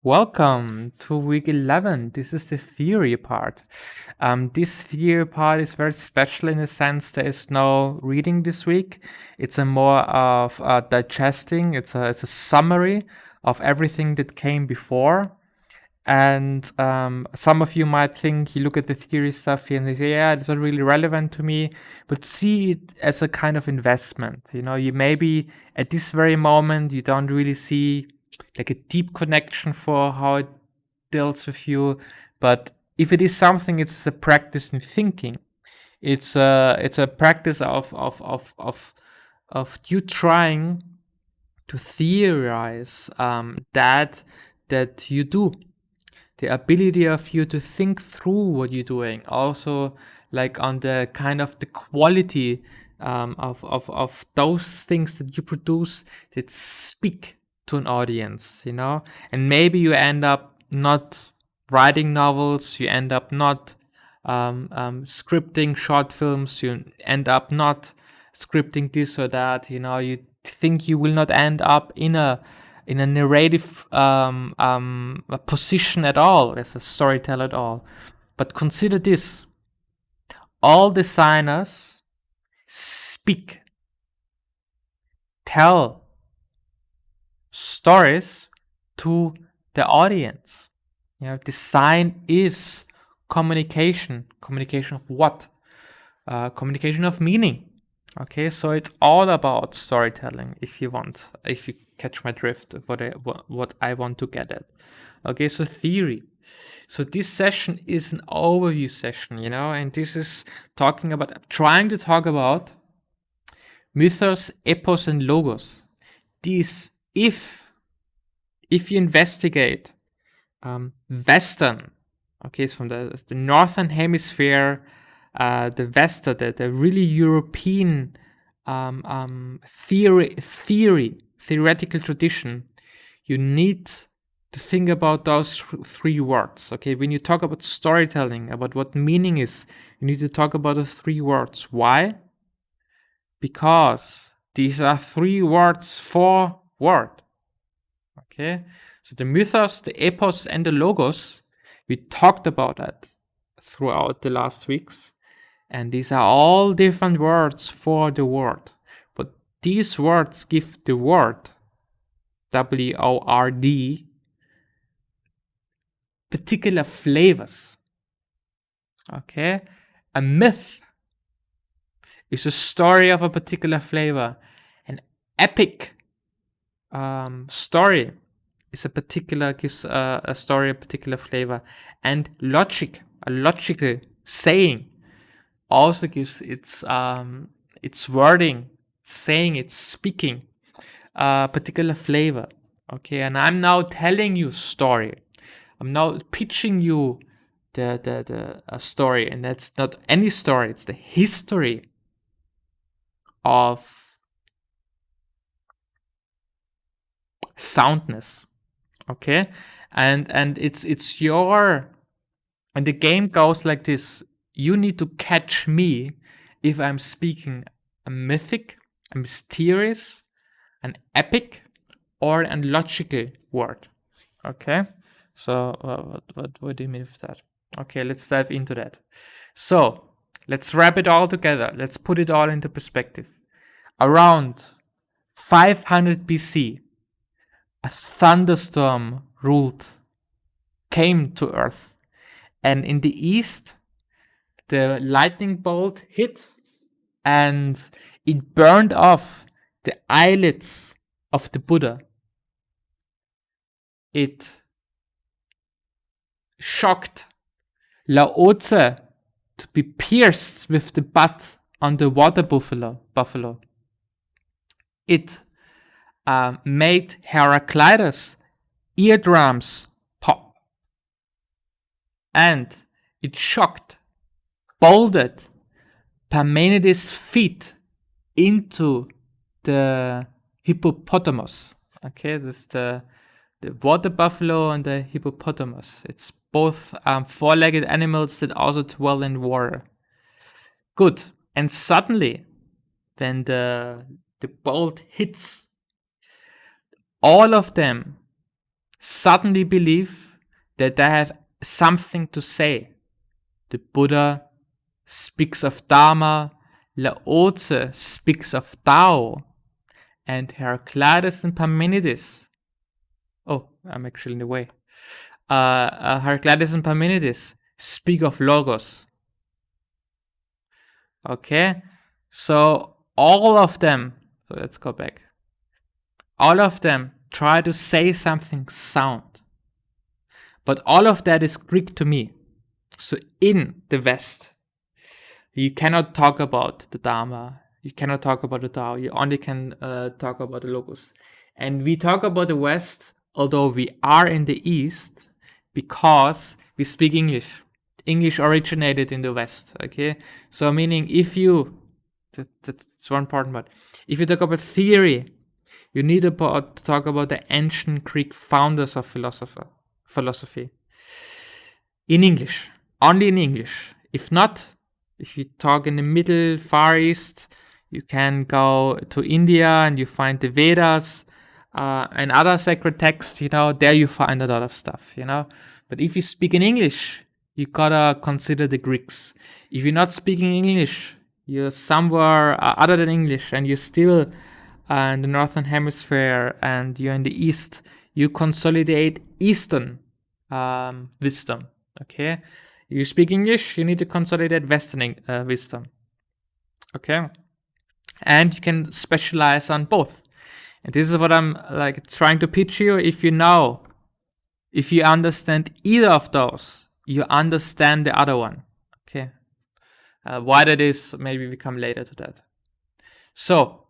Welcome to week 11. This is the theory part. This theory part is very special in the sense there is no reading this week. It's a more of digesting. It's a summary of everything that came before. And some of you might think you look at the theory stuff here and they say, yeah, it's not really relevant to me, but see it as a kind of investment. You maybe at this very moment, you don't really see like a deep connection for how it deals with you. But if it is something, it's a practice in thinking. It's a practice of you trying to theorize that you do, the ability of you to think through what you're doing, also like on the kind of the quality of those things that you produce that speak to an audience, and maybe you end up not writing novels, you end up not scripting short films, you end up not scripting this or that, you think you will not end up in a narrative a position at all, as a storyteller at all. But consider this: all designers speak, tell stories to the audience. Design is communication. Communication of what? Communication of meaning. Okay, so it's all about storytelling. If you catch my drift, what I want to get at. Okay, so theory. So this session is an overview session, and this is trying to talk about mythos, epos, and logos. These, if you investigate Western, okay, it's from the Northern Hemisphere, the Western, the really European theoretical tradition, you need to think about those three words. Okay, when you talk about storytelling, about what meaning is, you need to talk about the three words. Why? Because these are three words for word. Okay, so the mythos, the epos, and the logos, we talked about that throughout the last weeks. And these are all different words for the word. But these words give the word, W-O-R-D, particular flavors. Okay? A myth is a story of a particular flavor. An epic story is gives a story a particular flavor. And logic, a logical saying, also gives its wording, saying, its speaking, a particular flavor. Okay, and I'm now telling you story. I'm now pitching you the story, and that's not any story. It's the history of soundness. Okay, and it's your, and the game goes like this: you need to catch me if I'm speaking a mythic, a mysterious, an epic, or a logical word. Okay, so what do you mean with that? Okay, let's dive into that. So let's wrap it all together. Let's put it all into perspective. Around 500 BC, a thunderstorm came to Earth, and in the east, the lightning bolt hit, and it burned off the eyelids of the Buddha. It shocked Lao Tzu to be pierced with the butt on the water buffalo. It made Heraclitus' eardrums pop. And it shocked, bolted Parmenides' feet into the hippopotamus. Okay, this is the water buffalo and the hippopotamus. It's both four-legged animals that also dwell in water. Good. And suddenly, when the bolt hits, all of them suddenly believe that they have something to say. The Buddha speaks of Dharma, Laozi speaks of Tao, and Heraclitus and Parmenides. Oh, I'm actually in the way. Heraclitus and Parmenides speak of Logos. Okay, so all of them, so let's go back. All of them try to say something sound, but all of that is Greek to me. So in the West, you cannot talk about the Dharma, you cannot talk about the Tao, you only can talk about the Logos. And we talk about the West, although we are in the East, because we speak English. English originated in the West, okay? So meaning if you, that's one part, but if you talk about theory, you need to talk about the ancient Greek founders of philosophy. In English, only in English. If not, if you talk in the Middle Far East, you can go to India and you find the Vedas and other sacred texts, there you find a lot of stuff, But if you speak in English, you gotta consider the Greeks. If you're not speaking English, you're somewhere other than English and you're still in the Northern Hemisphere and you're in the East, you consolidate Eastern wisdom, okay? You speak English, you need to consolidate Western wisdom, okay? And you can specialize on both. And this is what I'm trying to pitch you. If you understand either of those, you understand the other one, okay? Why that is, maybe we come later to that. So,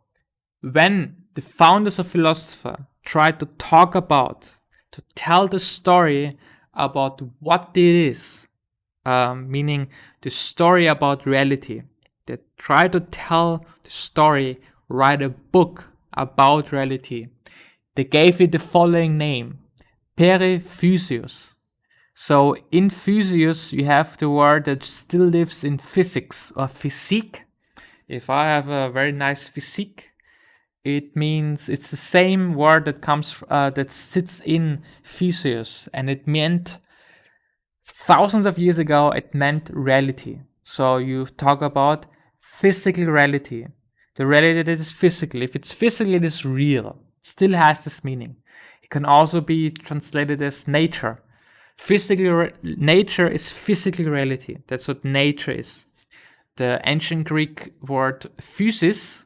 when the founders of philosophy tried to to tell the story about what it is, meaning the story about reality, they try to tell the story, write a book about reality. They gave it the following name, Periphysius. So in Physius, you have the word that still lives in physics or physique. If I have a very nice physique, it means it's the same word that sits in Physius, and it meant thousands of years ago, it meant reality. So you talk about physical reality. The reality that is physical. If it's physical, it is real. It still has this meaning. It can also be translated as nature. Nature is physical reality. That's what nature is. The ancient Greek word physis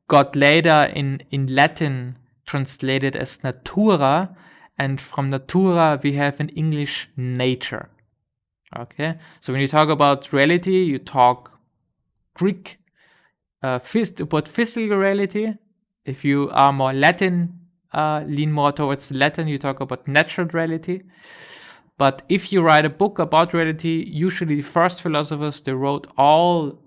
got later in Latin translated as natura, and from natura we have in English nature. Okay, so when you talk about reality, you talk Greek about physical reality. If you are more Latin, lean more towards Latin, you talk about natural reality. But if you write a book about reality, usually the first philosophers, they wrote all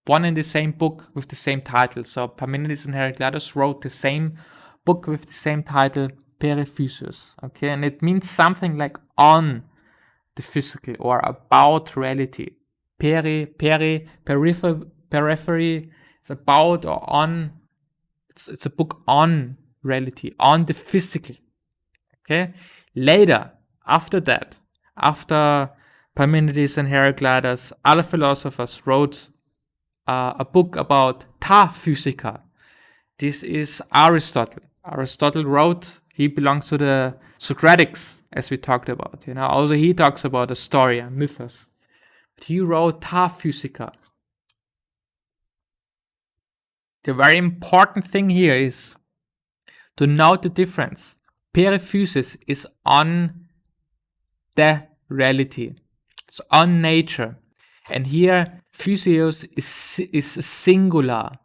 one in the same book with the same title. So Parmenides and Heraclitus wrote the same book with the same title, Periphysius. Okay, and it means something like on the physical or about reality. Periphery, it's about or on. It's a book on reality, on the physical. Okay, later, after that, after Parmenides and Heraclitus, other philosophers wrote a book about ta physica. This is Aristotle. Aristotle wrote, he belongs to the Socratics, as we talked about. Also he talks about a story, a mythos. But he wrote ta physica. The very important thing here is to note the difference. Periphysis is on the reality. It's on nature. And here, physios is singular.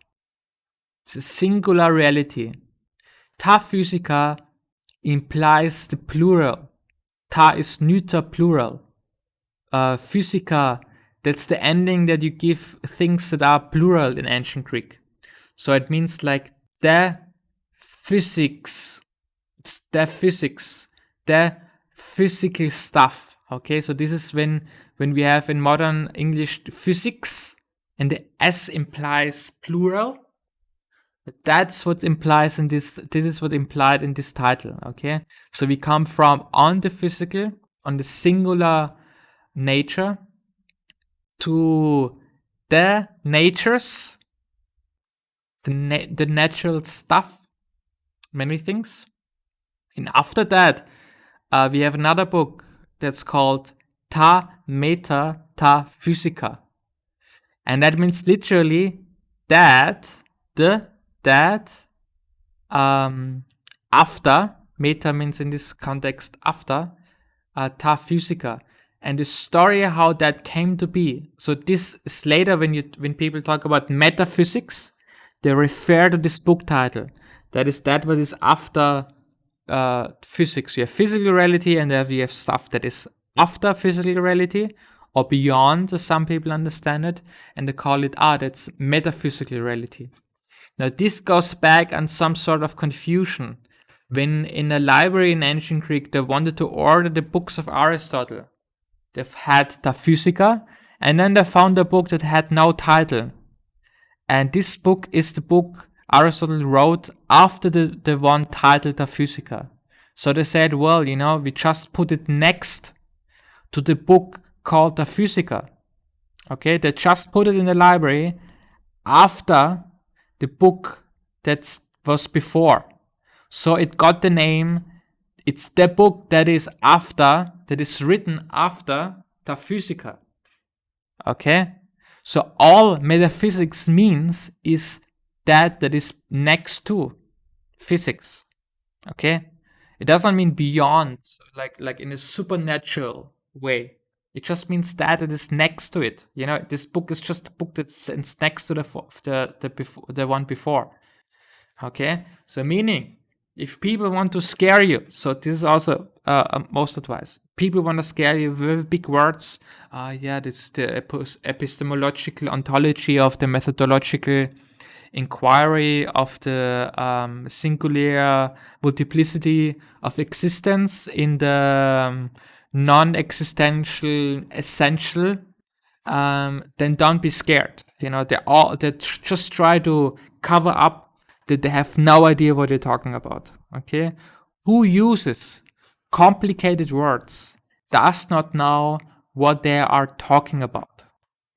It's a singular reality. Ta physica implies the plural. Ta is neuter plural. Physica, that's the ending that you give things that are plural in ancient Greek. So it means like the physics. It's the physics. The physical stuff. Okay, so this is when we have in modern English physics, and the S implies plural. That's what implies in this. This is what implied in this title. Okay, so we come from on the physical, on the singular nature, to the natures, the natural stuff, many things. And after that, we have another book that's called Ta Meta Ta Physica. And that means literally that, after, meta means in this context after, ta physica, and the story how that came to be. So this is later when people talk about metaphysics, they refer to this book title. That is that what is after physics. You have physical reality, and then we have stuff that is after physical reality or beyond, as some people understand it, and they call it that's metaphysical reality. Now this goes back on some sort of confusion when in a library in ancient Greek they wanted to order the books of Aristotle. They've had Ta Physica, and then they found a book that had no title. And this book is the book Aristotle wrote after the one titled Ta Physica. So they said, well, we just put it next to the book called Ta Physica. Okay, they just put it in the library after the book that was before. So it got the name, it's the book that is written after Ta Physica. Okay? So all metaphysics means is that is next to physics. Okay? It doesn't mean beyond, like in a supernatural way. It just means that it is next to it. This book is just a book that's next to the one before. Okay? So meaning, if people want to scare you, so this is also most advice. People want to scare you with big words. This is the epistemological ontology of the methodological inquiry of the singular multiplicity of existence in the non-existential essential. Then don't be scared. They just try to cover up that they have no idea what they're talking about. Okay, who uses complicated words does not know what they are talking about.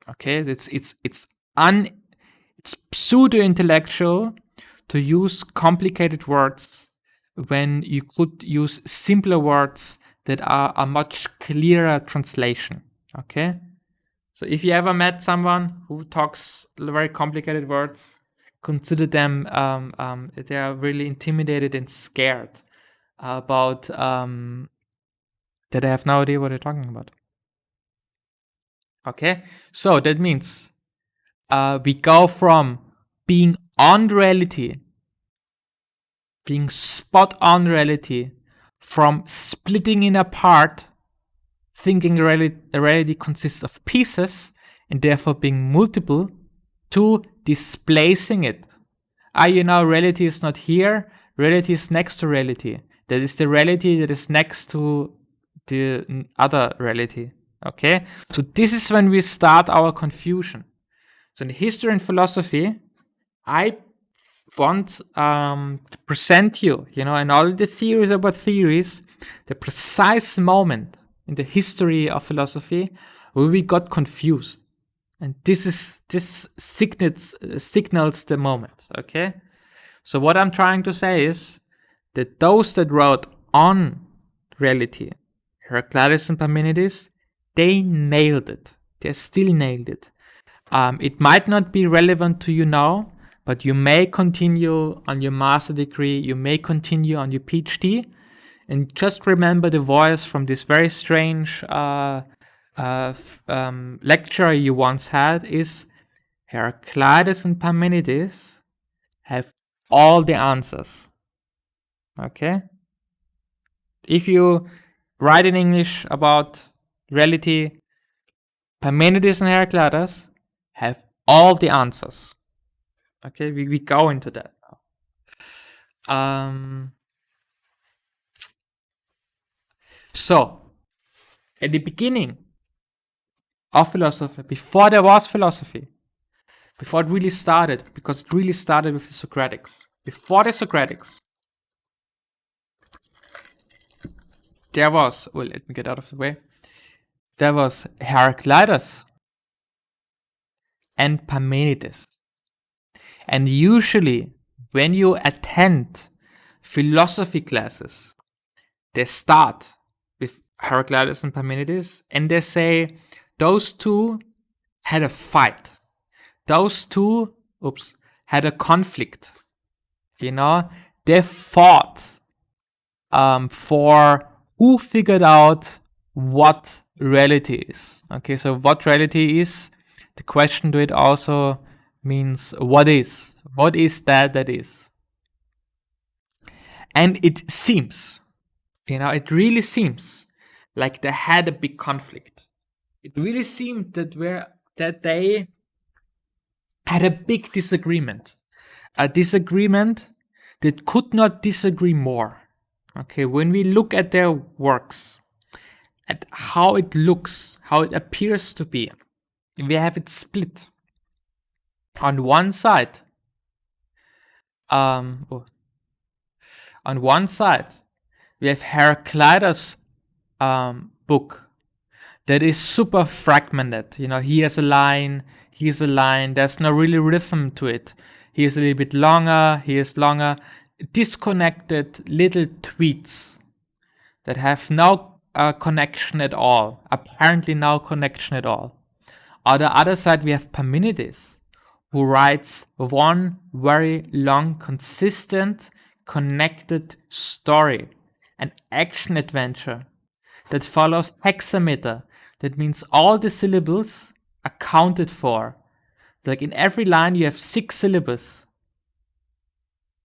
Okay, it's pseudo-intellectual to use complicated words when you could use simpler words that are a much clearer translation. Okay, so if you ever met someone who talks very complicated words, consider them they are really intimidated and scared about that they have no idea what they're talking about. Okay, so that means we go from being on reality, being spot on reality, from splitting it apart, thinking reality consists of pieces and therefore being multiple, to displacing it. Reality is not here, reality is next to reality. That is the reality that is next to the other reality. Okay? So this is when we start our confusion. So in history and philosophy, I want to present you, and all the theories about theories, the precise moment in the history of philosophy where we got confused. And this signals the moment, okay? So what I'm trying to say is that those that wrote on reality, Heraclitus and Parmenides, they nailed it. They still nailed it. It might not be relevant to you now, but you may continue on your master degree, you may continue on your PhD, and just remember the voice from this very strange lecturer you once had is Heraclitus and Parmenides have all the answers. Okay? If you write in English about reality, Parmenides and Heraclitus have all the answers. Okay, we go into that now. So, at the beginning of philosophy, before there was philosophy, before it really started, because it really started with the Socratics. Before the Socratics, there was, well, let me get out of the way, there was Heraclitus and Parmenides. And usually, when you attend philosophy classes, they start with Heraclitus and Parmenides, and they say those two had a fight. Those two, had a conflict. They fought for who figured out what reality is. Okay, so what reality is, the question to it also means what is. What is that is? And it seems, it really seems like they had a big conflict. It really seemed that they had a big disagreement. A disagreement that could not disagree more. Okay, when we look at their works, at how it looks, how it appears to be, we have it split. On one side, on one side, we have Heraclitus' book that is super fragmented. He has a line, here's a line, there's no really rhythm to it. Here's a little bit longer, here's longer, disconnected little tweets that have no connection at all, apparently no connection at all. On the other side, we have Parmenides, who writes one very long, consistent, connected story, an action adventure that follows hexameter. That means all the syllables are counted for. Like in every line, you have 6 syllables.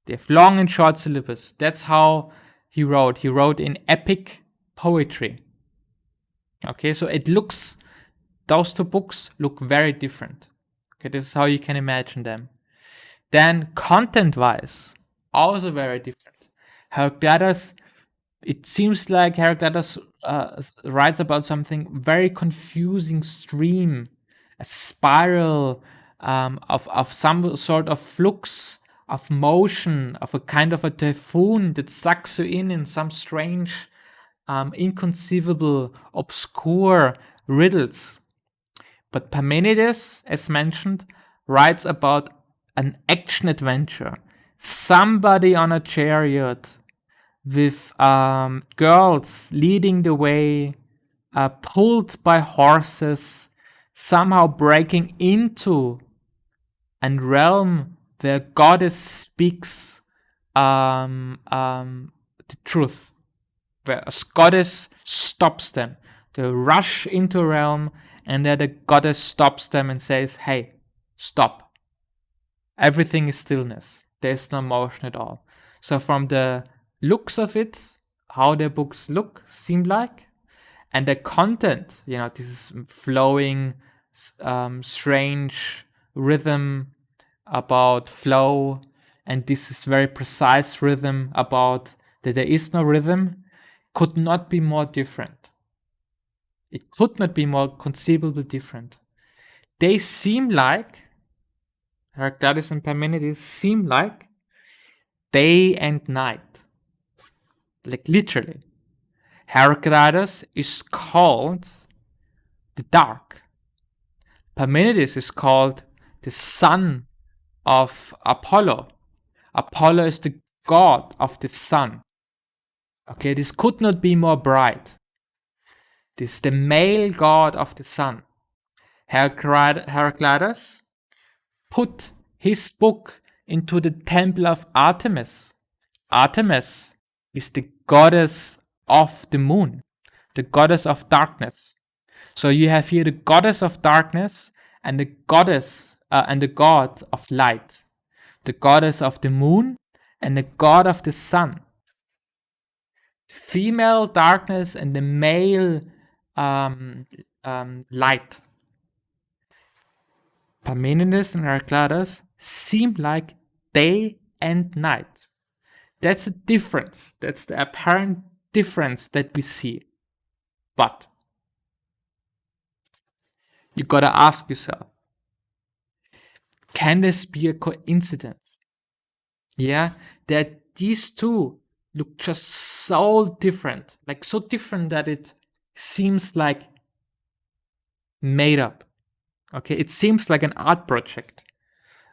They have long and short syllables. That's how he wrote. He wrote in epic poetry. Okay, so those two books look very different. Okay, this is how you can imagine them. Then content-wise, also very different. Heraclitus, it seems like Heraclitus writes about something very confusing stream, a spiral of some sort of flux, of motion, of a kind of a typhoon that sucks you in some strange, inconceivable, obscure riddles. But Parmenides, as mentioned, writes about an action adventure. Somebody on a chariot with girls leading the way, pulled by horses, somehow breaking into a realm where goddess speaks the truth, where a goddess stops them. They rush into a realm, and then the goddess stops them and says, "Hey, stop. Everything is stillness. There's no motion at all." So from the looks of it, how their books seem like, and the content, this is flowing, strange rhythm about flow, and this is very precise rhythm about that there is no rhythm, could not be more different. It could not be more conceivably different. They seem like, Heraclitus and Parmenides seem like day and night. Like literally. Heraclitus is called the dark. Parmenides is called the son of Apollo. Apollo is the god of the sun. Okay, this could not be more bright. This is the male god of the sun. Heraclitus put his book into the temple of Artemis. Artemis is the goddess of the moon, the goddess of darkness. So you have here the goddess of darkness and the goddess and the god of light, the goddess of the moon and the god of the sun. Female darkness and the male light. Parmenides and Heraclitus seem like day and night. That's the difference. That's the apparent difference that we see. But you gotta ask yourself, Can this be a coincidence? Yeah, that these two look just so different, like so different that it seems like made up. Okay, it seems like an art project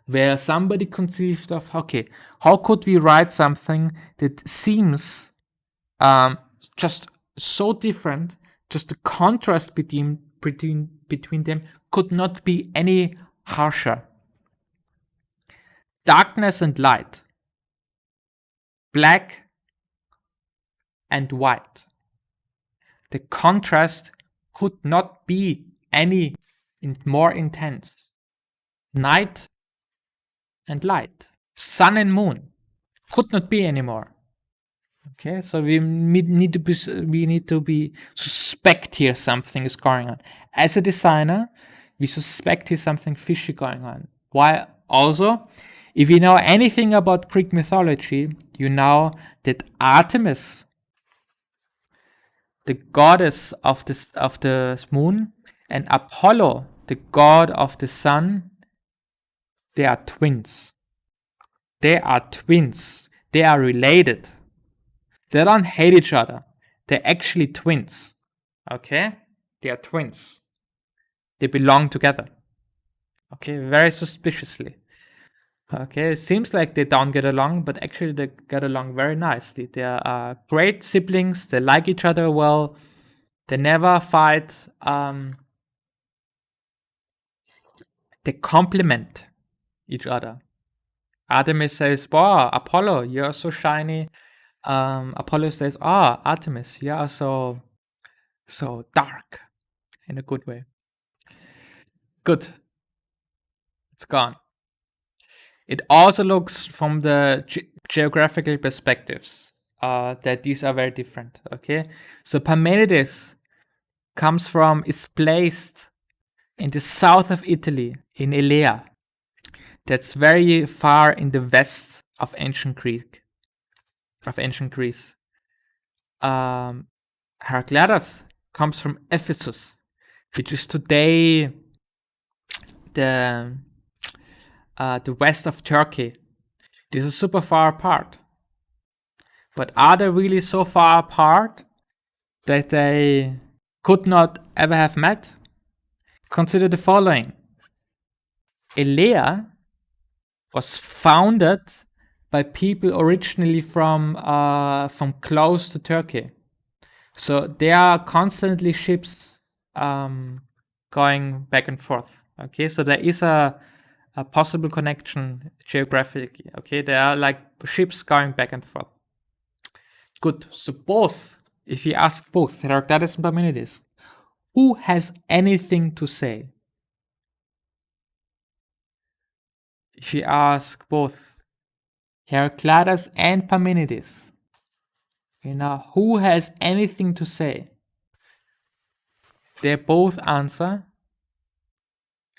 where somebody conceived of, okay, how could we write something that seems just so different, just the contrast between them could not be any harsher. Darkness and light, black and white. The contrast could not be any more intense. Night and light, sun and moon could not be anymore. Okay, so we need to be suspect here something is going on. As a designer, we suspect here something fishy going on. Why? Also, if you know anything about Greek mythology, you know that Artemis, the goddess of the moon, and Apollo, the god of the sun, they are twins. They are twins. They are related. They don't hate each other. They're actually twins. Okay? They are twins. They belong together. Okay? Very suspiciously. Okay? It seems like they don't get along, but actually they get along very nicely. They are great siblings. They like each other well. They never fight. They complement each other. Artemis says, "Wow, Apollo, you're so shiny." Apollo says, Artemis, you are so dark, in a good way. Good. It's gone. It also looks from the geographical perspectives that these are very different. Okay, so Parmenides is placed in the south of Italy, in Elea. That's very far in the west of ancient Greece. Heraclitus comes from Ephesus, which is today the west of Turkey. This is super far apart. But are they really so far apart that they could not ever have met? Consider the following. Elea was founded by people originally from close to Turkey. So there are constantly ships going back and forth. Okay, so there is a possible connection geographically. Okay, there are like ships going back and forth. Good. So both, if you ask both Heraclitus and Parmenides, who has anything to say? If you ask both Heraclitus and Parmenides, who has anything to say? They both answer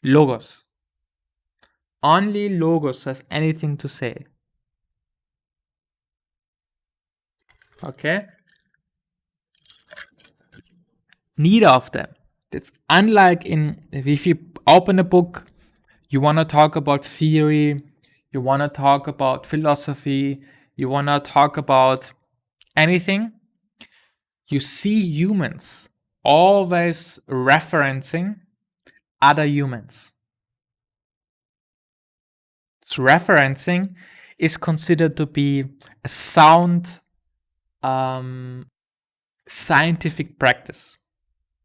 Logos. Only Logos has anything to say. Okay? Neither of them. That's unlike if you open a book, you want to talk about theory, you want to talk about philosophy, you want to talk about anything, you see humans always referencing other humans. So referencing is considered to be a sound scientific practice.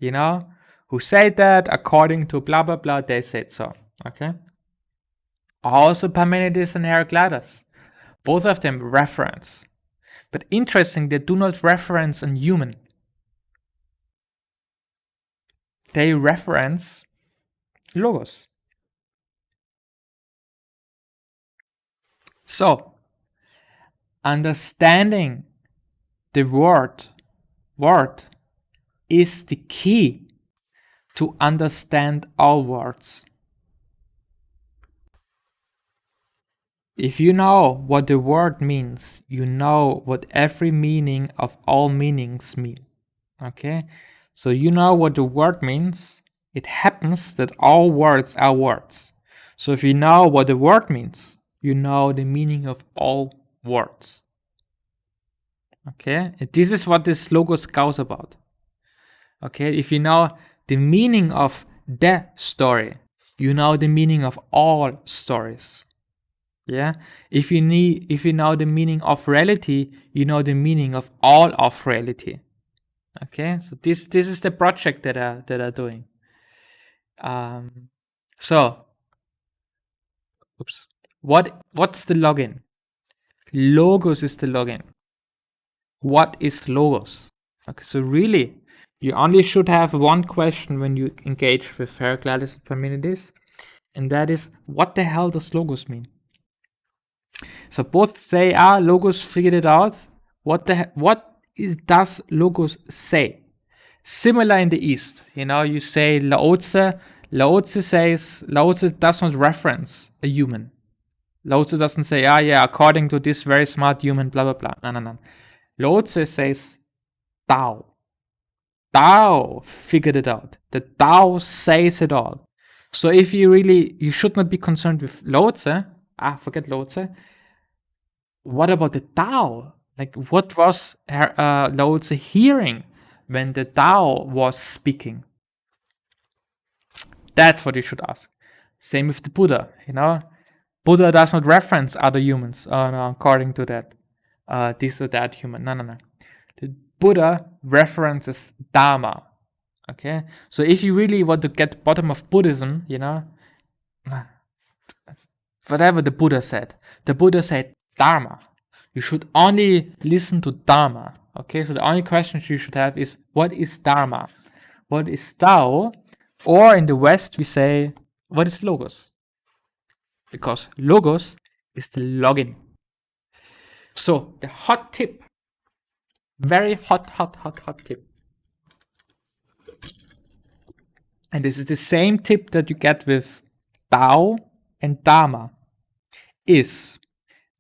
Who say that according to blah blah blah, they said so. Okay. Also Parmenides and Heraclitus, both of them reference. But interesting, they do not reference a human. They reference Logos. So, understanding the word is the key to understand all words. If you know what the word means, you know what every meaning of all meanings mean. Okay? So you know what the word means. It happens that all words are words. So if you know what the word means, you know the meaning of all words. Okay, and this is what this logos goes about. Okay, if you know the meaning of the story, you know the meaning of all stories. Yeah, if you know the meaning of reality, you know the meaning of all of reality. Okay, so this is the project that are doing. So, oops, what's the login? Logos is the login. What is logos? Okay, so really, you only should have one question when you engage with Heraclitus and Parmenides, and that is, what the hell does logos mean? So both say, logos figured it out. Does logos say? Similar in the East, you say Lao Tzu. Lao Tzu does not reference a human. Lao Tzu doesn't say, according to this very smart human, blah, blah, blah. No. Lao Tzu says Tao. Tao figured it out. The Tao says it all. So if you should not be concerned with Lao Tzu. Forget Lao Tzu. What about the Tao? Like, what was Lao Tzu hearing when the Tao was speaking? That's what you should ask. Same with the Buddha, Buddha does not reference other humans according to that, this or that human. No. The Buddha references Dharma. Okay? So if you really want to get bottom of Buddhism, whatever the Buddha said Dharma. You should only listen to Dharma. Okay, so the only question you should have is, what is Dharma? What is Tao? Or in the West, we say, what is Logos? Because Logos is the login. So the hot tip, very hot tip. And this is the same tip that you get with Tao and Dharma, is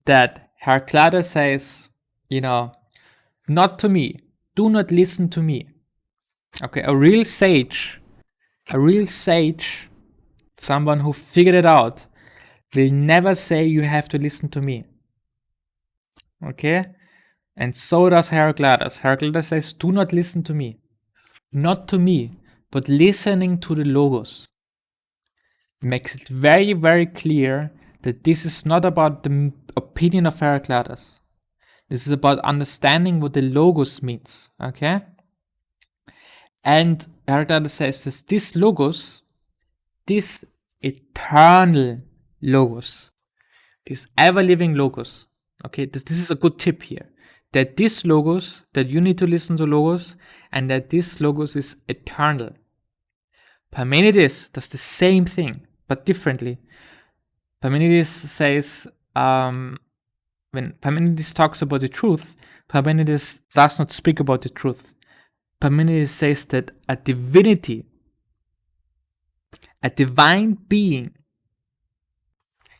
that Heraclitus says, not to me, do not listen to me. Okay, a real sage, someone who figured it out, will never say you have to listen to me. Okay? And so does Heraclitus. Heraclitus says, do not listen to me. Not to me, but listening to the Logos. Makes it very, very clear that this is not about the opinion of Heraclitus. This is about understanding what the Logos means. Okay? And Heraclitus says this Logos, this eternal Logos, this ever-living Logos. Okay, this is a good tip here. That this Logos, that you need to listen to Logos, and that this Logos is eternal. Parmenides does the same thing, but differently. Parmenides says, when Parmenides talks about the truth, Parmenides does not speak about the truth. Parmenides says that a divinity, a divine being,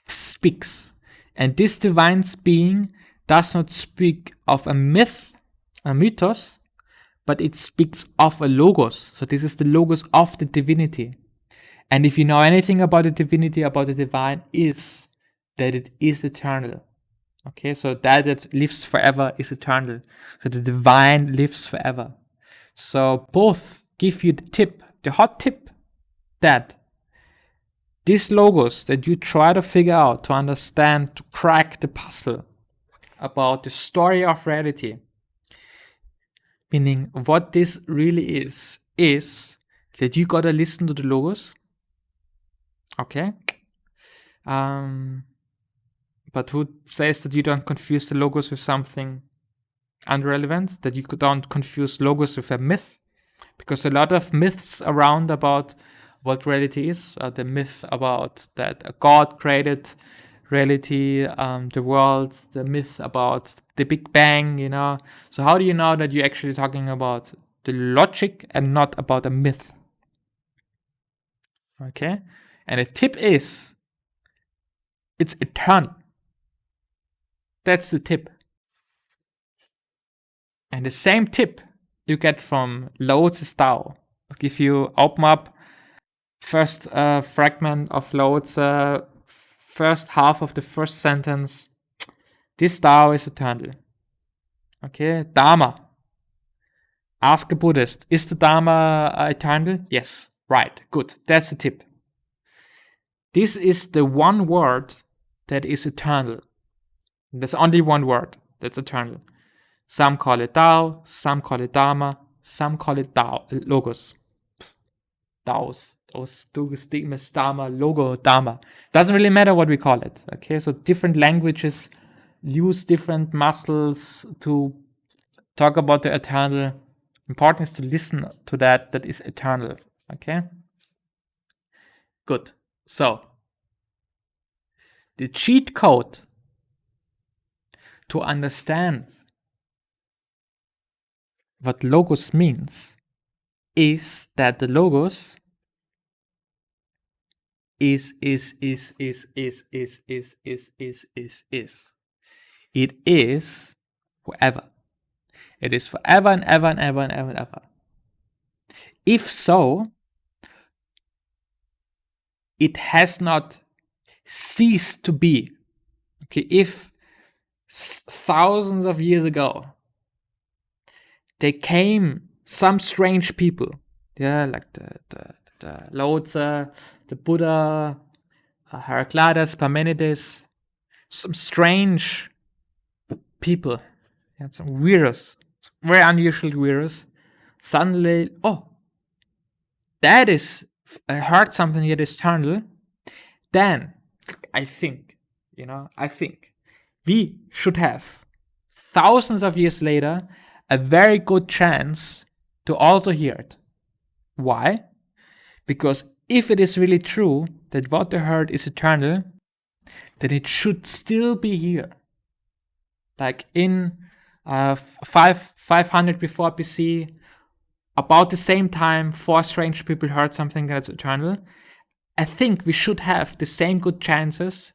speaks. And this divine being does not speak of a myth, a mythos, but it speaks of a logos. So this is the logos of the divinity. And if you know anything about the divinity, about the divine, is that it is eternal. Okay, so that lives forever is eternal. So the divine lives forever. So both give you the tip, the hot tip, that these logos that you try to figure out, to understand, to crack the puzzle about the story of reality, meaning what this really is that you gotta listen to the logos. Okay? But who says that you don't confuse the logos with something irrelevant? That you don't confuse logos with a myth? Because a lot of myths around about what reality is. The myth about that a God created reality, the world, the myth about the Big Bang, So how do you know that you're actually talking about the logic and not about a myth? Okay? And the tip is, it's eternal. That's the tip. And the same tip you get from Lao Tzu's Tao. If you open up First fragment of Lao Tzu, first half of the first sentence. This Tao is eternal. Okay, Dharma. Ask a Buddhist, is the Dharma eternal? Yes. Right, good. That's the tip. This is the one word that is eternal. There's only one word that's eternal. Some call it Tao, some call it Dharma, some call it Tao, Logos. Taos, those two stigmas, Dharma, Logo, Dharma. Doesn't really matter what we call it. Okay, so different languages use different muscles to talk about the eternal. Important is to listen to that is eternal. Okay, good. So the cheat code to understand what logos means is that the logos is. It is forever. It is forever and ever and ever and ever and ever. If so, it has not ceased to be. Okay, if thousands of years ago there came some strange people, yeah, like the Lao Tzu, the Buddha, Heraclitus, Parmenides, some strange people, yeah, some weirdos, very unusual weirdos, suddenly, that is, I heard something that is eternal, then I think we should have thousands of years later a very good chance to also hear it. Why? Because if it is really true that what they heard is eternal, then it should still be here. Like in 500 before BC, about the same time, 4 strange people heard something that's eternal. I think we should have the same good chances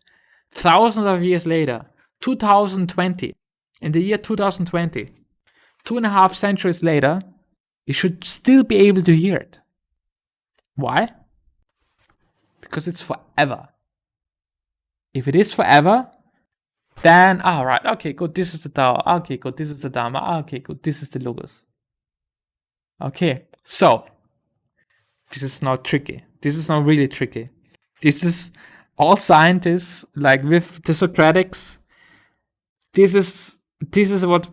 thousands of years later, 2020, in the year 2020, 2.5 centuries later, we should still be able to hear it. Why? Because it's forever. If it is forever, then, right, okay, good, this is the Tao, okay, good, this is the Dharma, okay, good, this is the Logos. Okay, so, this is not tricky. This is not really tricky. This is all scientists, like with the Socratics, this is what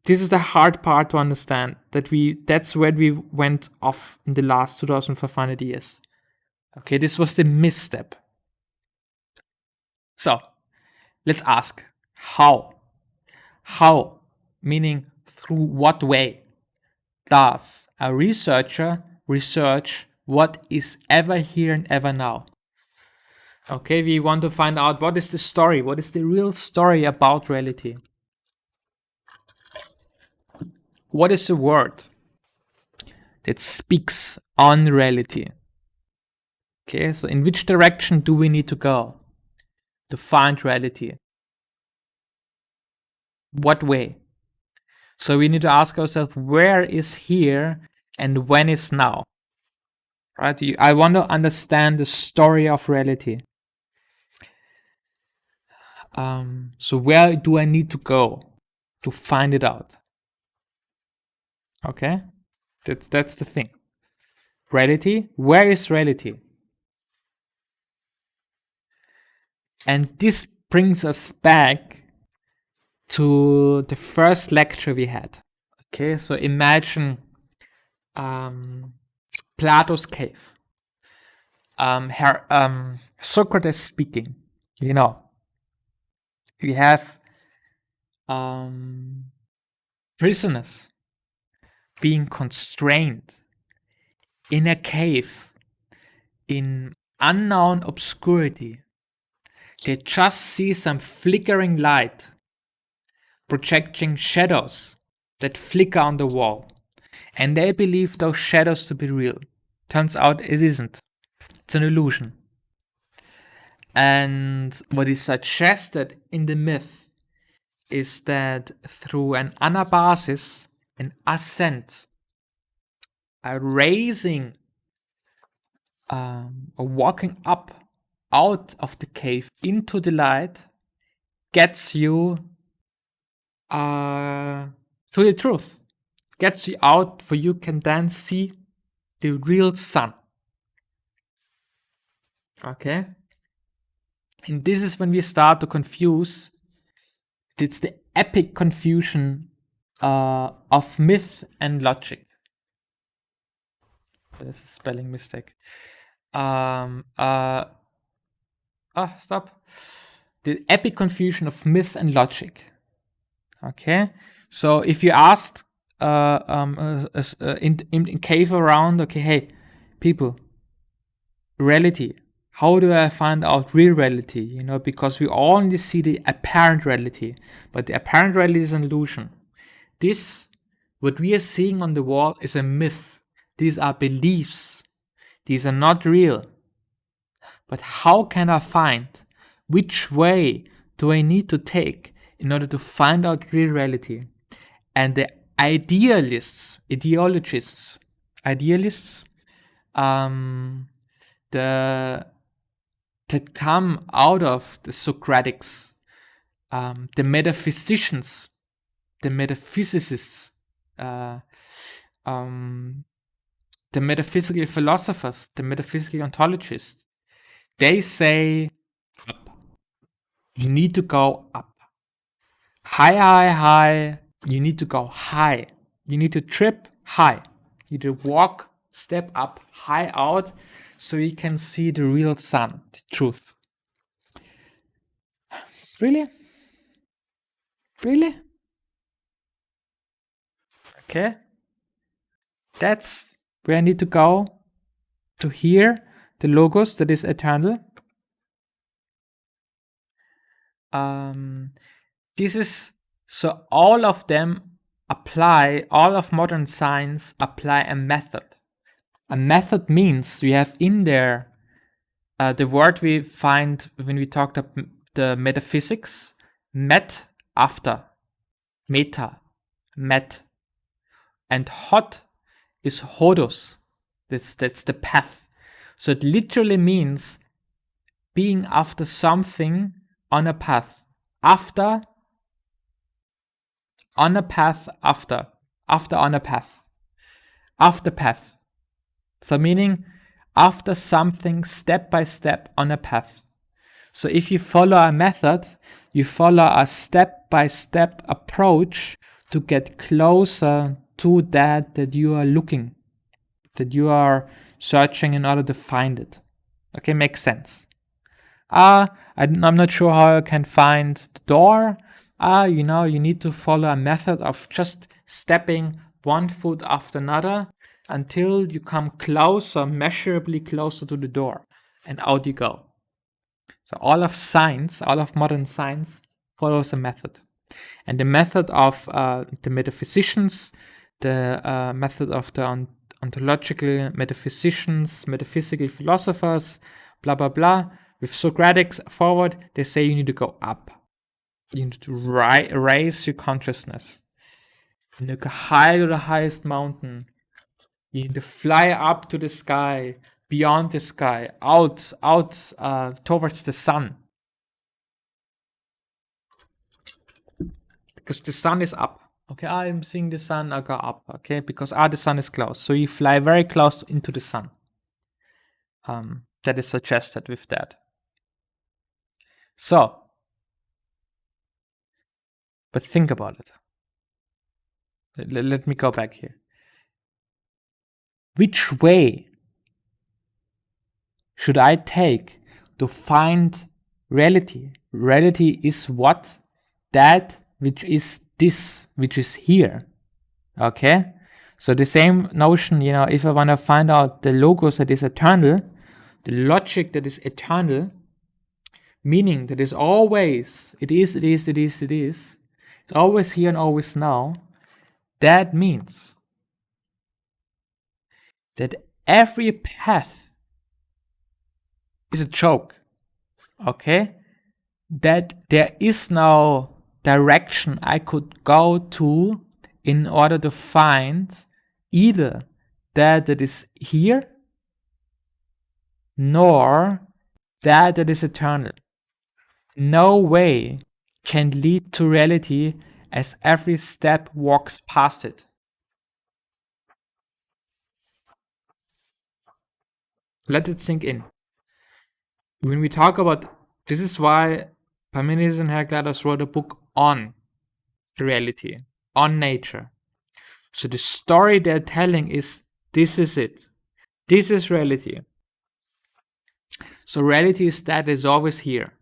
this is the hard part to understand, that's where we went off in the last 2,500 years. Okay, this was the misstep. So let's ask, how, meaning through what way does a researcher research what is ever here and ever now? Okay, we want to find out what is the story, what is the real story about reality. What is the word that speaks on reality? Okay, so in which direction do we need to go to find reality? What way? So we need to ask ourselves, where is here and when is now? Right? I want to understand the story of reality. So where do I need to go to find it out? Okay, that's the thing. Reality, where is reality? And this brings us back to the first lecture we had. Okay, so imagine Plato's cave. Socrates speaking. We have prisoners being constrained in a cave in unknown obscurity. They just see some flickering light projecting shadows that flicker on the wall, and they believe those shadows to be real. Turns out it isn't. It's an illusion. And what is suggested in the myth is that through an anabasis, an ascent, a raising or walking up out of the cave into the light gets you to the truth, gets you out, for you can then see the real sun. Okay? And this is when we start to confuse. It's the epic confusion of myth and logic. There's a spelling mistake. Stop. The epic confusion of myth and logic. Okay, so if you asked in cave around, okay, hey, people, reality. How do I find out real reality? You know, because we only see the apparent reality, but the apparent reality is an illusion. This, what we are seeing on the wall, is a myth. These are beliefs. These are not real. But how can I find which way do I need to take in order to find out real reality? And the idealists, that come out of the Socratics, the metaphysicians, the metaphysicists, the metaphysical philosophers, the metaphysical ontologists, they say up. You need to go up. High, high, high. You need to go high. You need to trip high. You need to walk, step up, high out, so you can see the real sun, the truth. Really? Really? Okay. That's where I need to go to hear the logos that is eternal. This is, so all of them apply, all of modern science apply a method. A method means we have in there the word we find when we talked about the metaphysics, met, after, meta, met, and hot is hodos. That's the path. So it literally means being after something on a path. After, on a path, after on a path. After path. So meaning after something, step by step on a path. So if you follow a method, you follow a step by step approach to get closer to that you are looking, that you are searching in order to find it. Okay, makes sense. I'm not sure how I can find the door. You need to follow a method of just stepping one foot after another until you come closer, measurably closer to the door, and out you go. So all of science, all of modern science follows a method. And the method of the metaphysicians, the method of the ontological metaphysicians, metaphysical philosophers, blah, blah, blah, with Socratics forward, they say you need to go up. You need to raise your consciousness. You need to go high to the highest mountain. You need to fly up to the sky, beyond the sky, out towards the sun. Because the sun is up. Okay, I'm seeing the sun, I go up. Okay, because the sun is close. So you fly very close into the sun. That is suggested with that. So, but think about it. Let me go back here. Which way should I take to find reality? Reality is what? That which is this, which is here. Okay? So the same notion, if I want to find out the logos that is eternal, the logic that is eternal, meaning that is always, it is, it's always here and always now, that means that every path is a joke, okay? That there is no direction I could go to in order to find either that is here nor that is eternal. No way can lead to reality, as every step walks past it. Let it sink in. When we talk about this, is why Parmenides and Heraclitus wrote a book on reality, on nature. So the story they're telling is, this is it. This is reality. So reality is that is always here.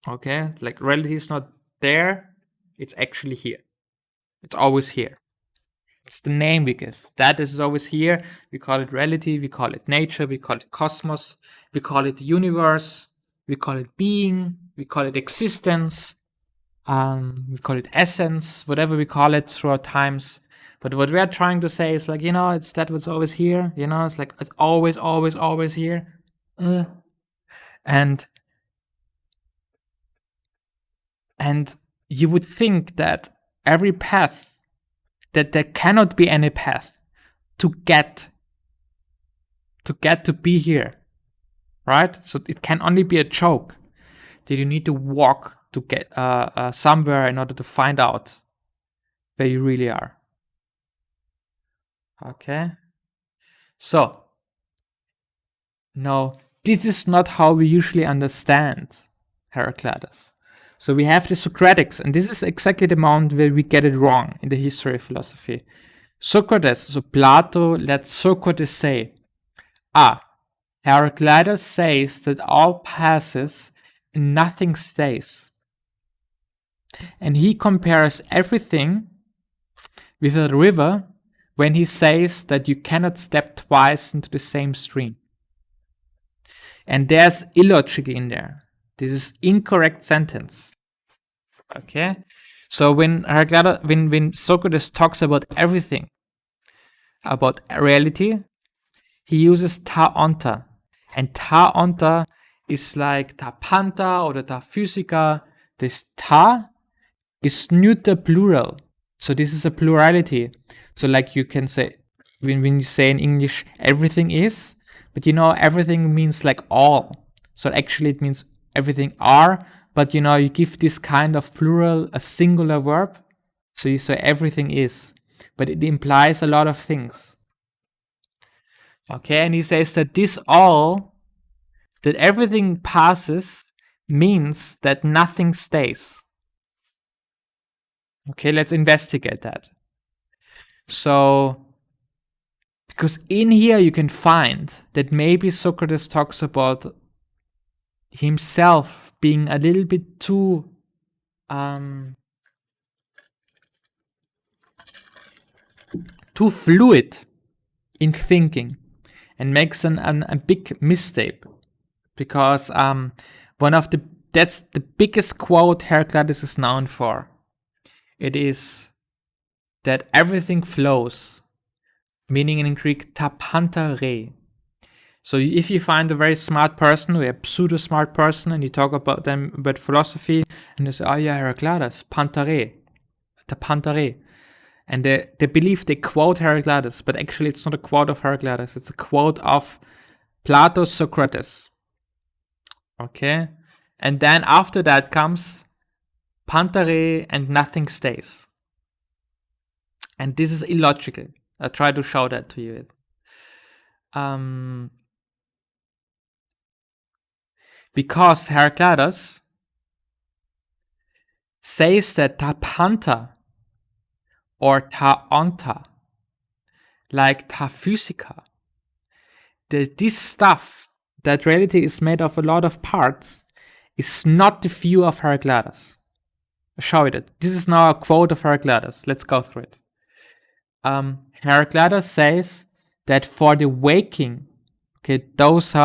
Okay? Like reality is not there, it's actually here. It's always here. It's the name we give. That is always here. We call it reality, we call it nature, we call it cosmos, we call it the universe, we call it being, we call it existence, we call it essence, whatever we call it throughout times. But what we are trying to say is like, it's that what's always here, it's like it's always, always, always here. And you would think that every path, that there cannot be any path to get to be here, right? So it can only be a joke that you need to walk to get somewhere in order to find out where you really are. Okay? So, no, this is not how we usually understand Heraclitus. So we have the Socratics, and this is exactly the moment where we get it wrong in the history of philosophy. Socrates, so Plato let Socrates say, Heraclitus says that all passes and nothing stays. And he compares everything with a river when he says that you cannot step twice into the same stream. And there's illogic in there. This is incorrect sentence. Okay? So when Socrates talks about everything, about reality, he uses ta onta. And ta onta is like ta panta or the ta physica. This ta is neuter plural. So this is a plurality. So like you can say, when you say in English, everything is, but everything means like all. So actually it means everything are, but you give this kind of plural a singular verb. So you say everything is, but it implies a lot of things. Okay, and he says that this all, that everything passes, means that nothing stays. Okay, let's investigate that. So, because in here you can find that maybe Socrates talks about himself being a little bit too fluid in thinking, and makes a big mistake, because that's the biggest quote Heraclitus is known for. It is that everything flows, meaning in Greek ta panta re. So if you find a very smart person, or a pseudo smart person, and you talk about them about philosophy, and they say, oh yeah, Heraclitus, panta re, ta panta re. And they believe they quote Heraclitus, but actually it's not a quote of Heraclitus, it's a quote of Plato Socrates. Okay? And then after that comes pantare and nothing stays. And this is illogical. I try to show that to you. Because Heraclitus says that ta panta or ta onta, like ta physica, this stuff, that reality is made of a lot of parts, is not the view of Heraclitus. I'll show you that. This is now a quote of Heraclitus. Let's go through it. Heraclitus says that for the waking, okay, those who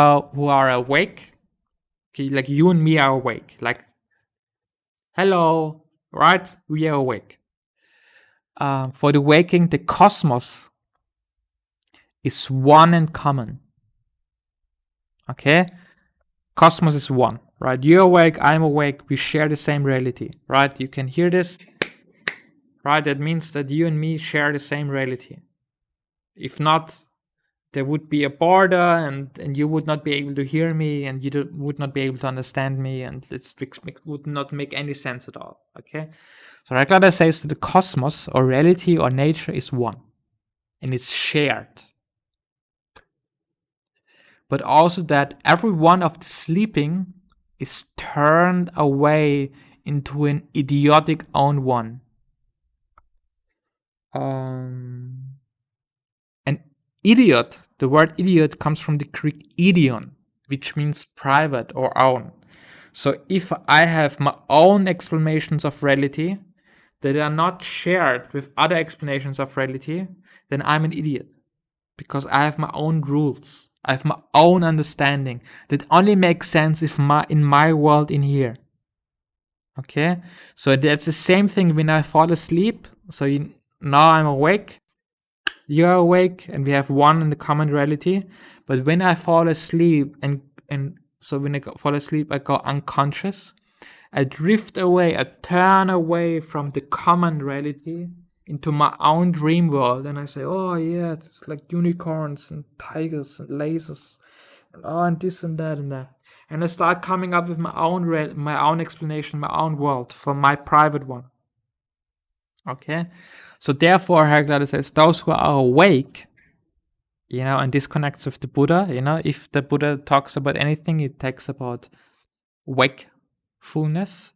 are awake, okay, like you and me are awake, like, hello, right? We are awake. For the waking, the cosmos is one and common. Okay? Cosmos is one, right? You're awake, I'm awake, we share the same reality, right? You can hear this, right? That means that you and me share the same reality. If not, there would be a border, and you would not be able to hear me, and you would not be able to understand me, and would not make any sense at all. Okay, so Heraclitus says that the cosmos or reality or nature is one, and it's shared. But also that every one of the sleeping is turned away into an idiotic own one. An idiot, the word idiot comes from the Greek idion, which means private or own. So if I have my own explanations of reality that are not shared with other explanations of reality, then I'm an idiot. Because I have my own rules. I have my own understanding that only makes sense if in my world in here. Okay? So that's the same thing when I fall asleep. So now I'm awake. You're awake, and we have one in the common reality. But when I fall asleep, and so when I fall asleep, I go unconscious. I drift away, I turn away from the common reality into my own dream world, and I say, oh yeah, it's like unicorns and tigers and lasers, and this and that and that. And I start coming up with my own explanation, my own world for my private one. Okay? So therefore, Heraclitus says, those who are awake, and this connects with the Buddha, if the Buddha talks about anything, it talks about wakefulness.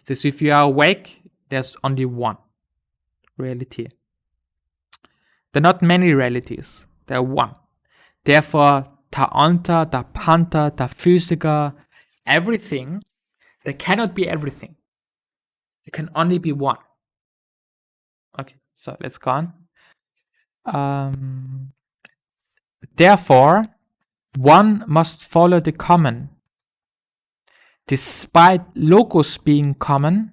This, if you are awake, there's only one reality. There are not many realities, there are one. Therefore, ta anta, ta panta, ta physica, everything, there cannot be everything. There can only be one. Okay, so let's go on. Therefore, one must follow the common. Despite logos being common,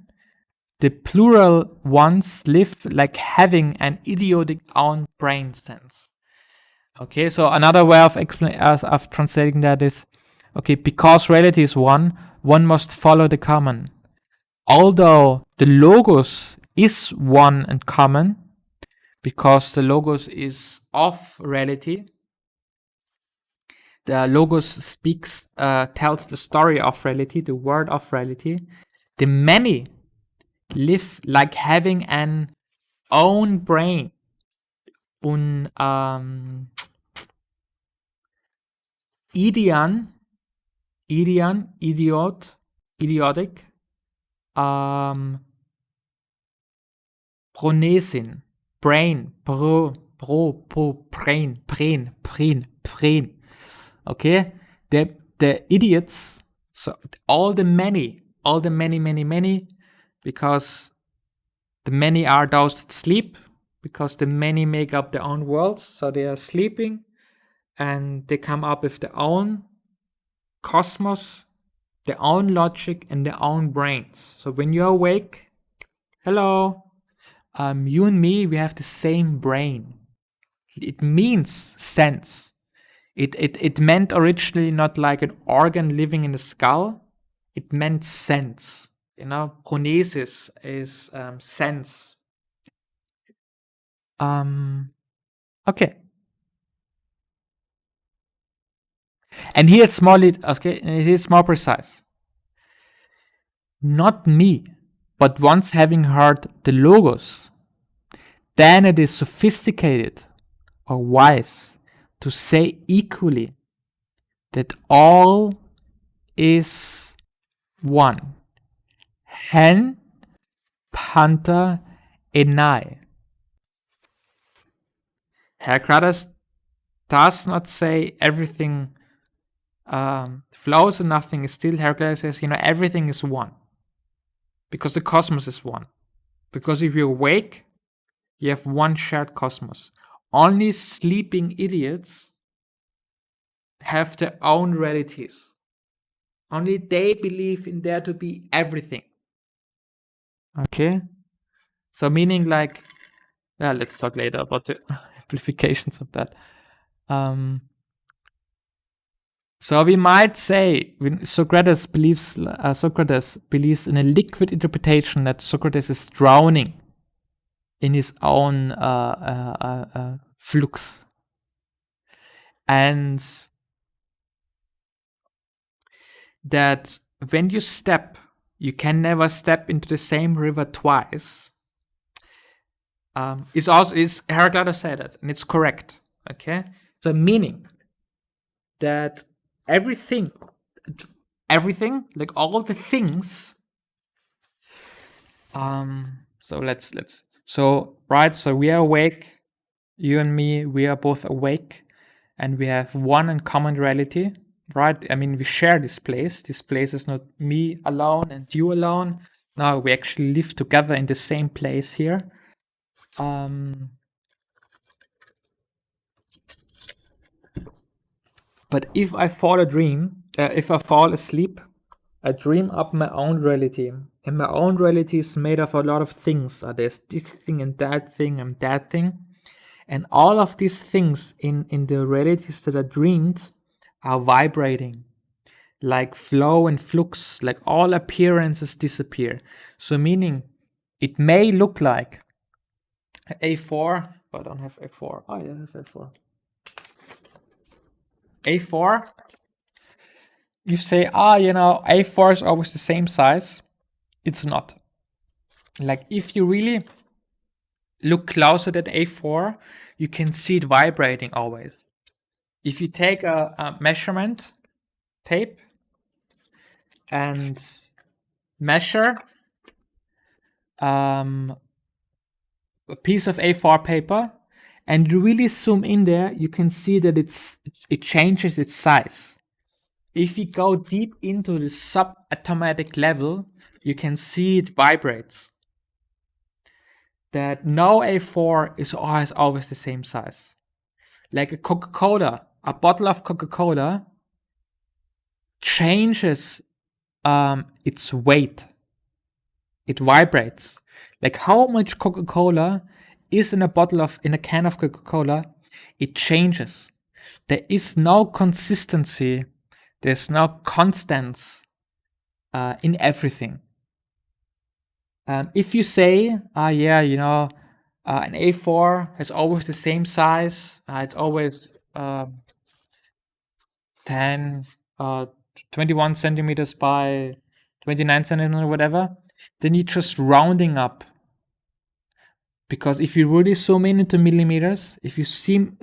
the plural ones live like having an idiotic own brain sense. Okay, so another way of translating that is, okay, because reality is one must follow the common. Although the logos is one and common, because the logos is of reality, the logos tells the story of reality, the word of reality. The many live like having an own brain, idiotic, Pronesin, brain, brain. Okay, the idiots. So all the many, because the many are those that sleep, because the many make up their own worlds. So they are sleeping, and they come up with their own cosmos, their own logic, and their own brains. So when you're awake, hello, you and me, we have the same brain. It means sense. It meant originally not like an organ living in the skull. It meant sense. Pronesis is sense. Okay. And here it's more precise. Not me, but once having heard the logos, then it is sophisticated or wise to say equally that all is one. Hen, panta, enai. Heraclitus does not say everything flows and nothing is still. Heraclitus says, everything is one. Because the cosmos is one. Because if you're awake, you have one shared cosmos. Only sleeping idiots have their own realities. Only they believe in there to be everything. Okay? So meaning let's talk later about the implications of that. So we might say when Socrates believes in a liquid interpretation that Socrates is drowning in his own flux, And that when you step, you can never step into the same river twice. Is Heraclitus said it, and it's correct. Okay, so meaning that everything, like all the things. So so we are awake. You and me, we are both awake, and we have one in common reality, right? I mean, we share this place. This place is not me alone and you alone. No, we actually live together in the same place here. But if I fall asleep, I dream up my own reality. And my own reality is made of a lot of things. There's this thing and that thing and that thing. And all of these things in the realities that are dreamed are vibrating, like flow and flux, like all appearances disappear. So meaning it may look like A4, but I don't have A4. Oh, yeah, I have A4. A4, you say, A4 is always the same size. It's not. Like if you really look closer at A4, you can see it vibrating always. If you take a measurement tape and measure a piece of A4 paper and you really zoom in there, you can see that it changes its size. If you go deep into the subatomic level, you can see it vibrates. That no A4 is always the same size. Like a Coca-Cola, a bottle of Coca-Cola changes its weight. It vibrates. Like how much Coca-Cola is in a can of Coca-Cola, it changes. There is no consistency. There's no constants in everything. If you say, an A4 has always the same size, it's always 21 centimeters by 29 centimeters or whatever, then you're just rounding up. Because if you really zoom in into millimeters, if you zoom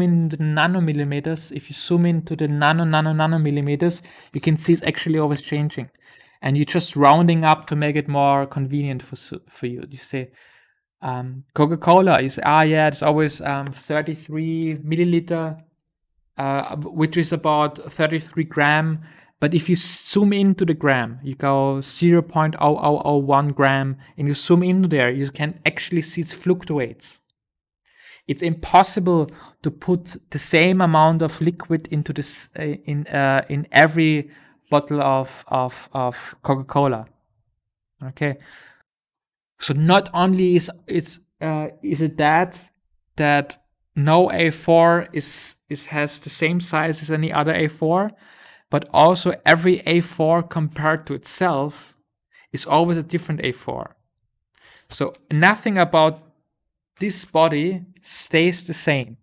in into nanomillimeters, if you zoom into the nanomillimeters, you can see it's actually always changing. And you're just rounding up to make it more convenient for you. You say, Coca-Cola, you say, it's always 33 milliliter, which is about 33 gram. But if you zoom into the gram, you go 0.0001 gram, and you zoom into there, you can actually see it fluctuates. It's impossible to put the same amount of liquid into this in every bottle of Coca-Cola. Okay, so not only is it that no A4 has the same size as any other A4, but also every A4 compared to itself is always a different A4. So nothing about this body stays the same.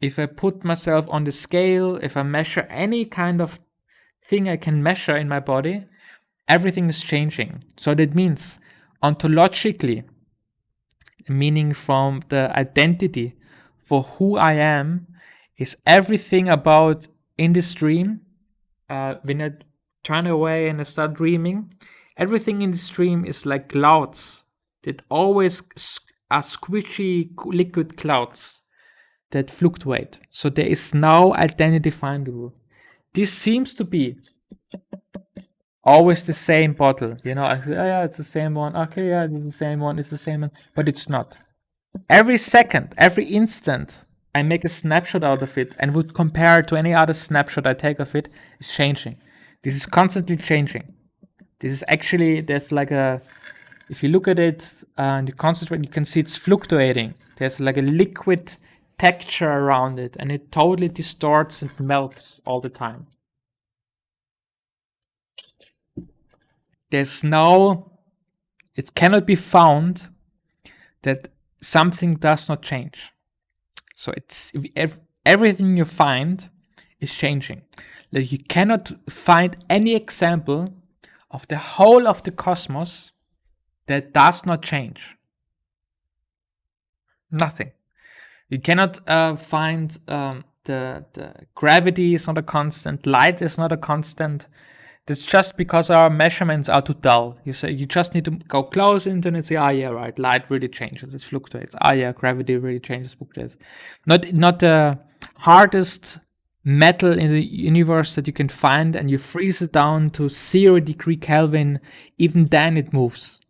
If I put myself on the scale, if I measure any kind of thing I can measure in my body, everything is changing. So that means ontologically, meaning from the identity for who I am, is everything about in this dream. When I turn away and I start dreaming, everything in this dream is like clouds that always are squishy liquid clouds that fluctuate. So there is no identity findable. This seems to be always the same bottle. I say, it's the same one. Okay, it's the same one. It's the same one. But it's not. Every second, every instant, I make a snapshot out of it and would compare it to any other snapshot I take of it, is changing. This is constantly changing. This is actually, there's like if you look at it and you concentrate, you can see it's fluctuating. There's like a liquid texture around it and it totally distorts and melts all the time. It cannot be found that something does not change. So everything you find is changing. Like, you cannot find any example of the whole of the cosmos that does not change. Nothing. You cannot find the gravity is not a constant, light is not a constant. That's just because our measurements are too dull. You just need to go close into it and say, yeah, right, light really changes, it fluctuates. Yeah, gravity really changes, fluctuates. Not the hardest metal in the universe that you can find, and you freeze it down to 0 degree Kelvin, even then it moves.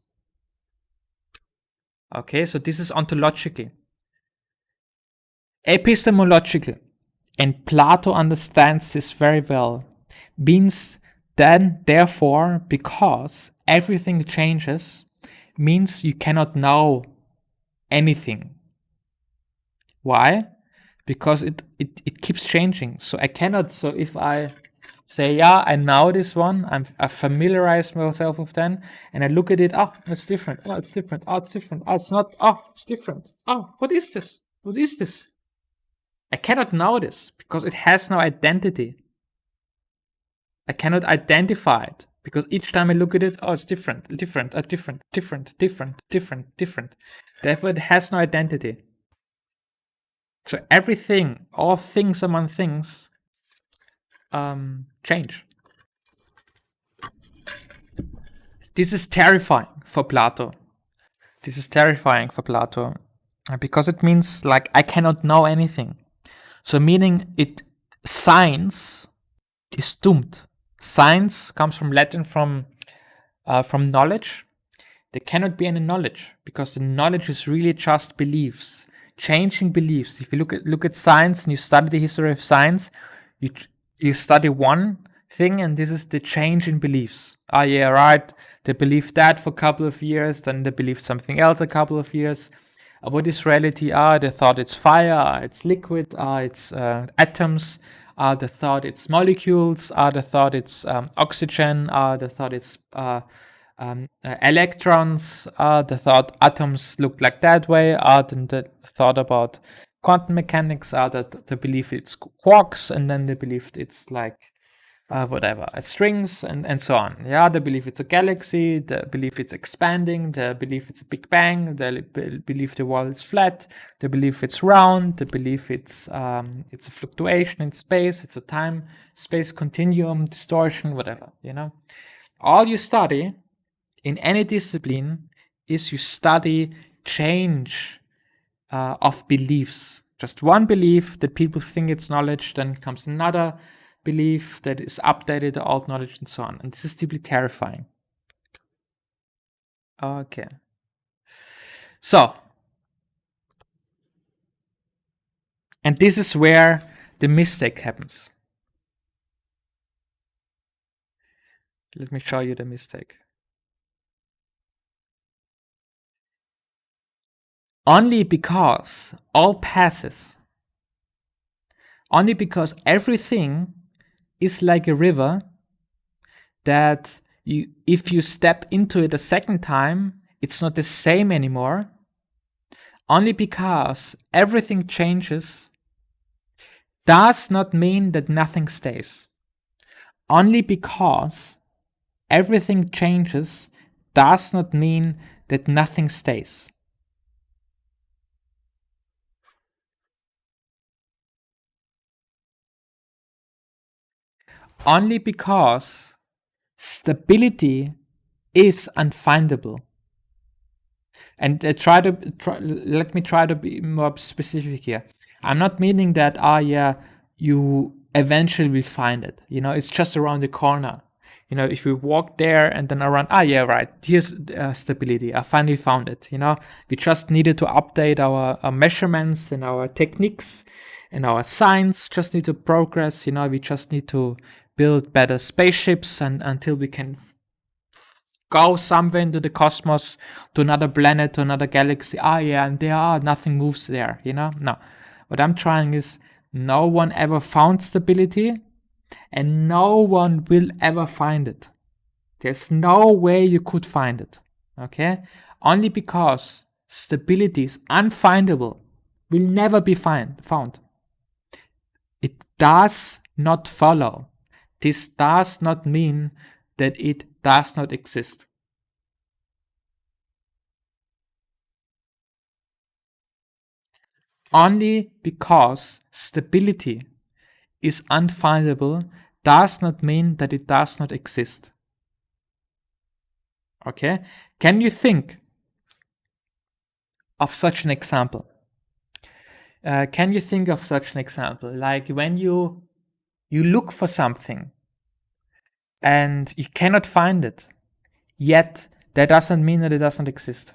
Okay, so this is ontologically. Epistemologically, and Plato understands this very well, means then, therefore, because everything changes, means you cannot know anything. Why? Because it keeps changing. So I cannot, so if I say, yeah, I know this one, I familiarize myself with them, and I look at it, it's different, it's different, it's different, it's not, it's different, what is this? What is this? I cannot know this because it has no identity. I cannot identify it because each time I look at it, it's different. Therefore, it has no identity. So everything, all things among things, change. This is terrifying for Plato. Because it means, like, I cannot know anything. So meaning science is doomed. Science comes from Latin, from knowledge. There cannot be any knowledge because the knowledge is really just beliefs, changing beliefs. If you look at science and you study the history of science, you study one thing, and this is the change in beliefs. Yeah, right. They believed that for a couple of years, then they believed something else a couple of years. What is reality? They thought it's fire, it's liquid, it's atoms. They thought it's molecules. They thought it's oxygen. They thought it's electrons. They thought atoms looked like that way. Then they thought about quantum mechanics. That they believe it's quarks, and then they believed it's like strings and so on. Yeah, they believe it's a galaxy, they believe it's expanding, they believe it's a Big Bang, they believe the world is flat, they believe it's round, they believe it's a fluctuation in space, it's a time-space continuum, distortion, whatever, All you study in any discipline is you study change of beliefs. Just one belief that people think it's knowledge, then comes another belief that is updated, the old knowledge, and so on. And this is deeply terrifying. Okay. So, and this is where the mistake happens. Let me show you the mistake. Only because all passes, only because everything is like a river that if you step into it a second time, it's not the same anymore. Only because everything changes does not mean that nothing stays. Only because everything changes does not mean that nothing stays. Only because stability is unfindable. And let me try to be more specific here. I'm not meaning that, you eventually will find it. It's just around the corner. If we walk there and then around, right, here's stability. I finally found it. We just needed to update our measurements and our techniques and our science. Just need to progress. We just need to build better spaceships and until we can go somewhere into the cosmos, to another planet, to another galaxy. And nothing moves there. No. What I'm trying is, no one ever found stability, and no one will ever find it. There's no way you could find it. Okay? Only because stability is unfindable, will never be found. It does not follow. This does not mean that it does not exist. Only because stability is unfindable does not mean that it does not exist. Okay? Can you think of such an example? Can you think of such an example? Like when you look for something and you cannot find it, yet that doesn't mean that it doesn't exist.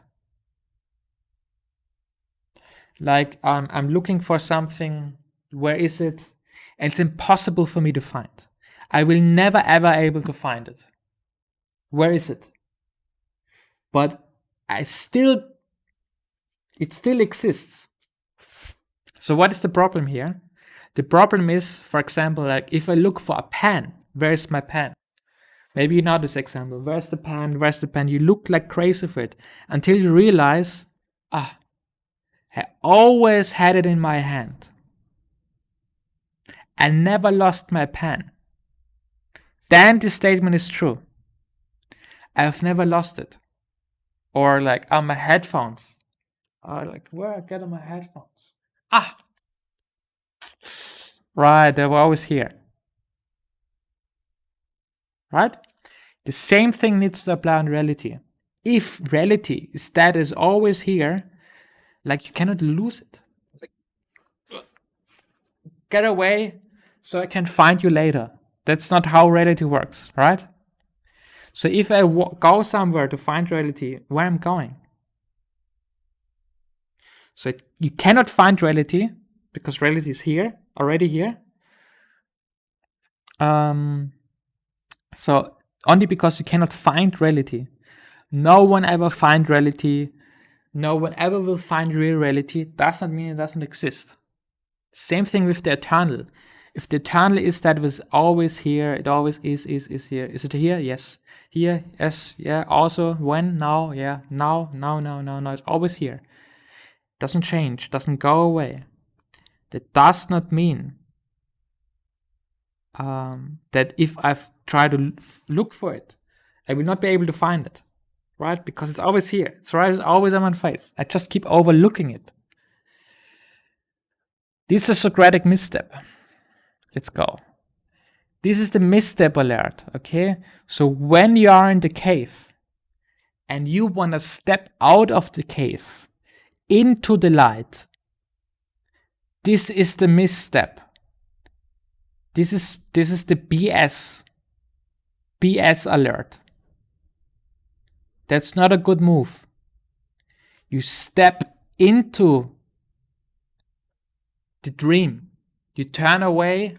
Like I'm looking for something, where is it? And it's impossible for me to find. I will never ever able to find it. Where is it? But it still exists. So what is the problem here? The problem is, for example, like if I look for a pen, where's my pen? Maybe you know this example. Where's the pen? Where's the pen? You look like crazy for it until you realize, I always had it in my hand. I never lost my pen. Then this statement is true. I've never lost it. Or like, my headphones. Like, where I get my headphones? Right, they were always here. Right? The same thing needs to apply on reality. If reality is that is always here, like you cannot lose it. Like, get away so I can find you later. That's not how reality works, right? So if I go somewhere to find reality, where I'm going? So you cannot find reality because reality is here, already here. So only because you cannot find reality. No one ever find reality. No one ever will find real reality. Does not mean it doesn't exist. Same thing with the eternal. If the eternal is that it was always here, it always is here. Is it here? Yes. Here? Yes. Yeah. Also, when? Now? Yeah. Now. It's always here. Doesn't change. Doesn't go away. That does not mean that if I've tried to look for it, I will not be able to find it, right? Because it's always here. It's always on my face. I just keep overlooking it. This is a Socratic misstep. Let's go. This is the misstep alert, okay? So when you are in the cave and you want to step out of the cave into the light, this is the misstep. This is the BS alert. That's not a good move. You step into the dream. You turn away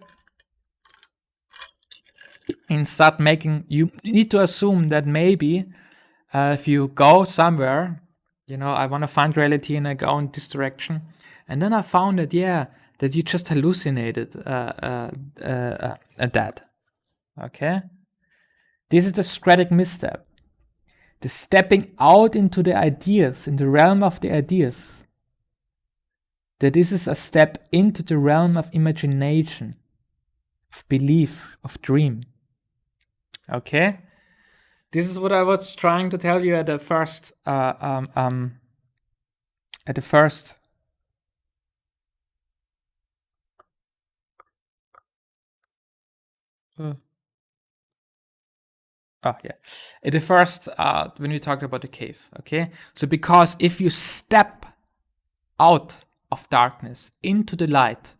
and start making. You need to assume that maybe if you go somewhere, I want to find reality and I go in this direction, and then I found that that you just hallucinated that. Okay, this is the Socratic misstep. The stepping out into the ideas, in the realm of the ideas. That this is a step into the realm of imagination, of belief, of dream. Okay? This is what I was trying to tell you at the first when we talked about the cave. Okay, so because if you step out of darkness into the light,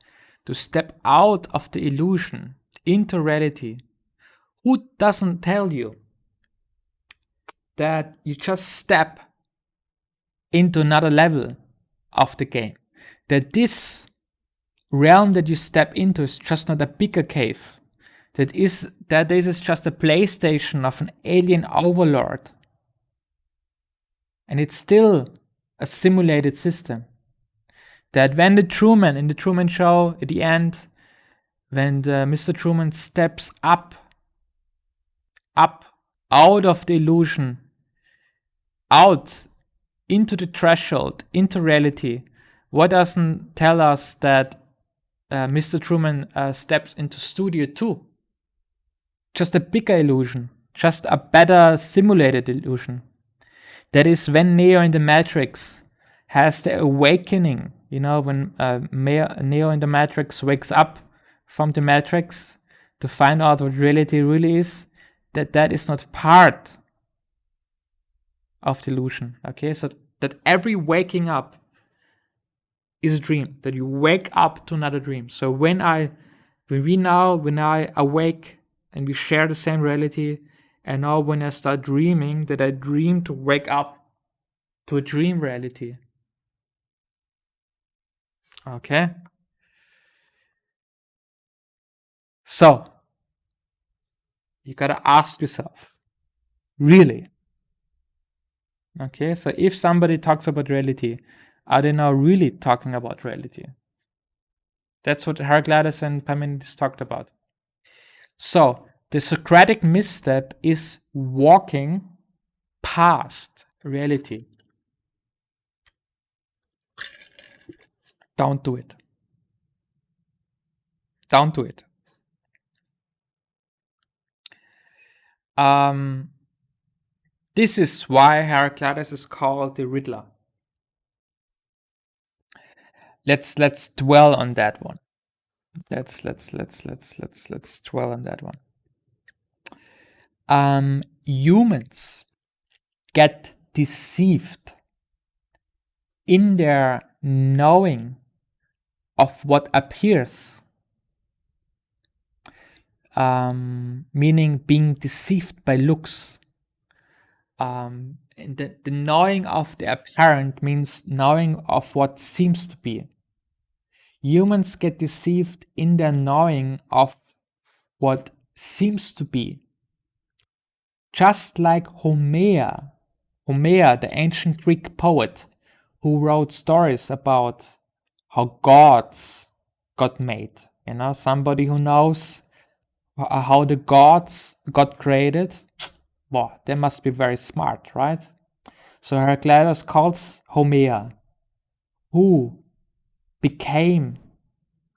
to step out of the illusion into reality, who doesn't tell you that you just step into another level of the game? That this realm that you step into is just not a bigger cave. That this is just a PlayStation of an alien overlord. And it's still a simulated system. That when in the Truman Show, at the end, when Mr. Truman steps up out of the illusion, out into the threshold, into reality, what doesn't tell us that Mr. Truman steps into Studio 2. Just a bigger illusion, just a better simulated illusion. That is when Neo in the Matrix has the awakening, when Neo in the Matrix wakes up from the Matrix to find out what reality really is, that is not part of the illusion. Okay, so that every waking up is a dream, that you wake up to another dream. So when I awake and we share the same reality, and now when I start dreaming, that I dream to wake up to a dream reality. Okay? So, you gotta ask yourself, really? Okay, so if somebody talks about reality, are they now really talking about reality? That's what Heraclitus and Parmenides talked about. So, the Socratic misstep is walking past reality. Don't do it. Don't do it. This is why Heraclitus is called the Riddler. Let's dwell on that one. Let's dwell on that one. Humans get deceived in their knowing of what appears, meaning being deceived by looks. The knowing of the apparent means knowing of what seems to be. Humans get deceived in their knowing of what seems to be. Just like Homer, the ancient Greek poet who wrote stories about how gods got made. Somebody who knows how the gods got created. Well, they must be very smart, right? So Heraclitus calls Homer, who became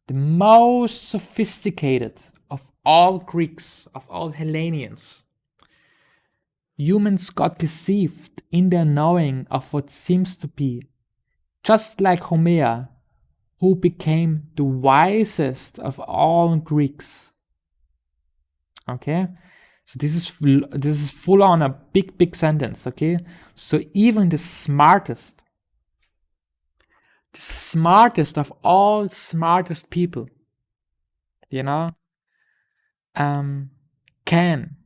the most sophisticated of all Greeks, of all Hellenians. Humans got deceived in their knowing of what seems to be, just like Homer, who became the wisest of all Greeks. Okay, so this is full on a big sentence. Okay, so even the smartest of all smartest people, can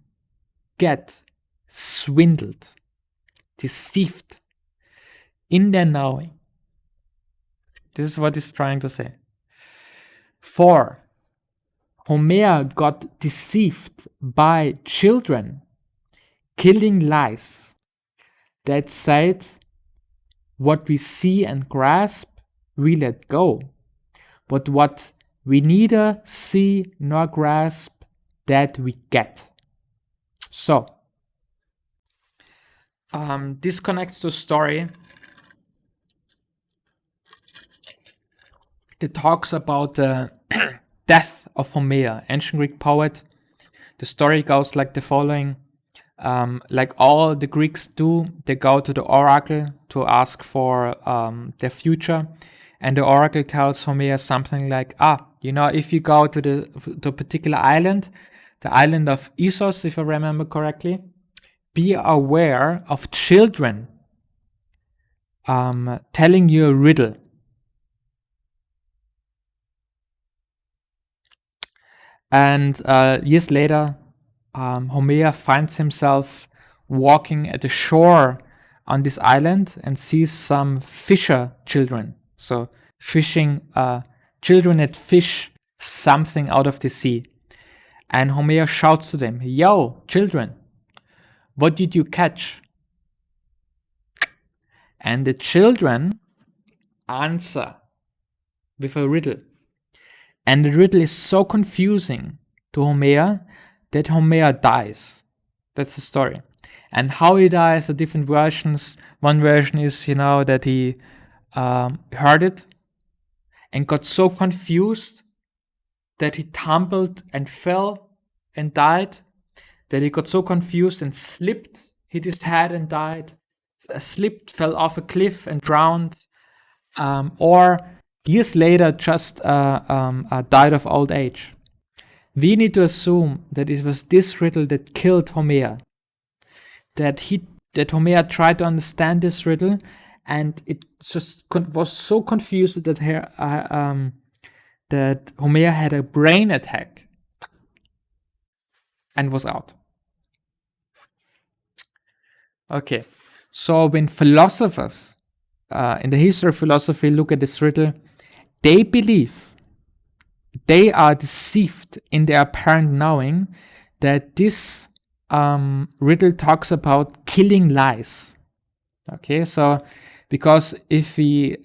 get swindled, deceived in their knowing. This is what he's trying to say. For Homer got deceived by children killing lies that said, what we see and grasp, we let go. But what we neither see nor grasp, that we get. So, this connects to a story that talks about the death of Homer, ancient Greek poet. The story goes like the following. Like all the Greeks do, they go to the oracle to ask for their future. And the oracle tells Homer something like, if you go to a particular island, the island of Issos, if I remember correctly, be aware of children telling you a riddle. And years later, Homer finds himself walking at the shore on this island and sees some fisher children. So fishing, children that fish something out of the sea. And Homer shouts to them, "Yo, children, what did you catch?" And the children answer with a riddle. And the riddle is so confusing to Homer that Homer dies. That's the story. And how he dies, the different versions. One version is, that he heard it and got so confused that he tumbled and fell and died, that he got so confused and slipped, hit his head and died, slipped, fell off a cliff and drowned, or years later just died of old age. We need to assume that it was this riddle that killed Homer, that Homer tried to understand this riddle, and it just was so confused that that Homer had a brain attack and was out. Okay, so when philosophers in the history of philosophy look at this riddle, they believe they are deceived in their apparent knowing that this riddle talks about killing lies. Okay, so because if we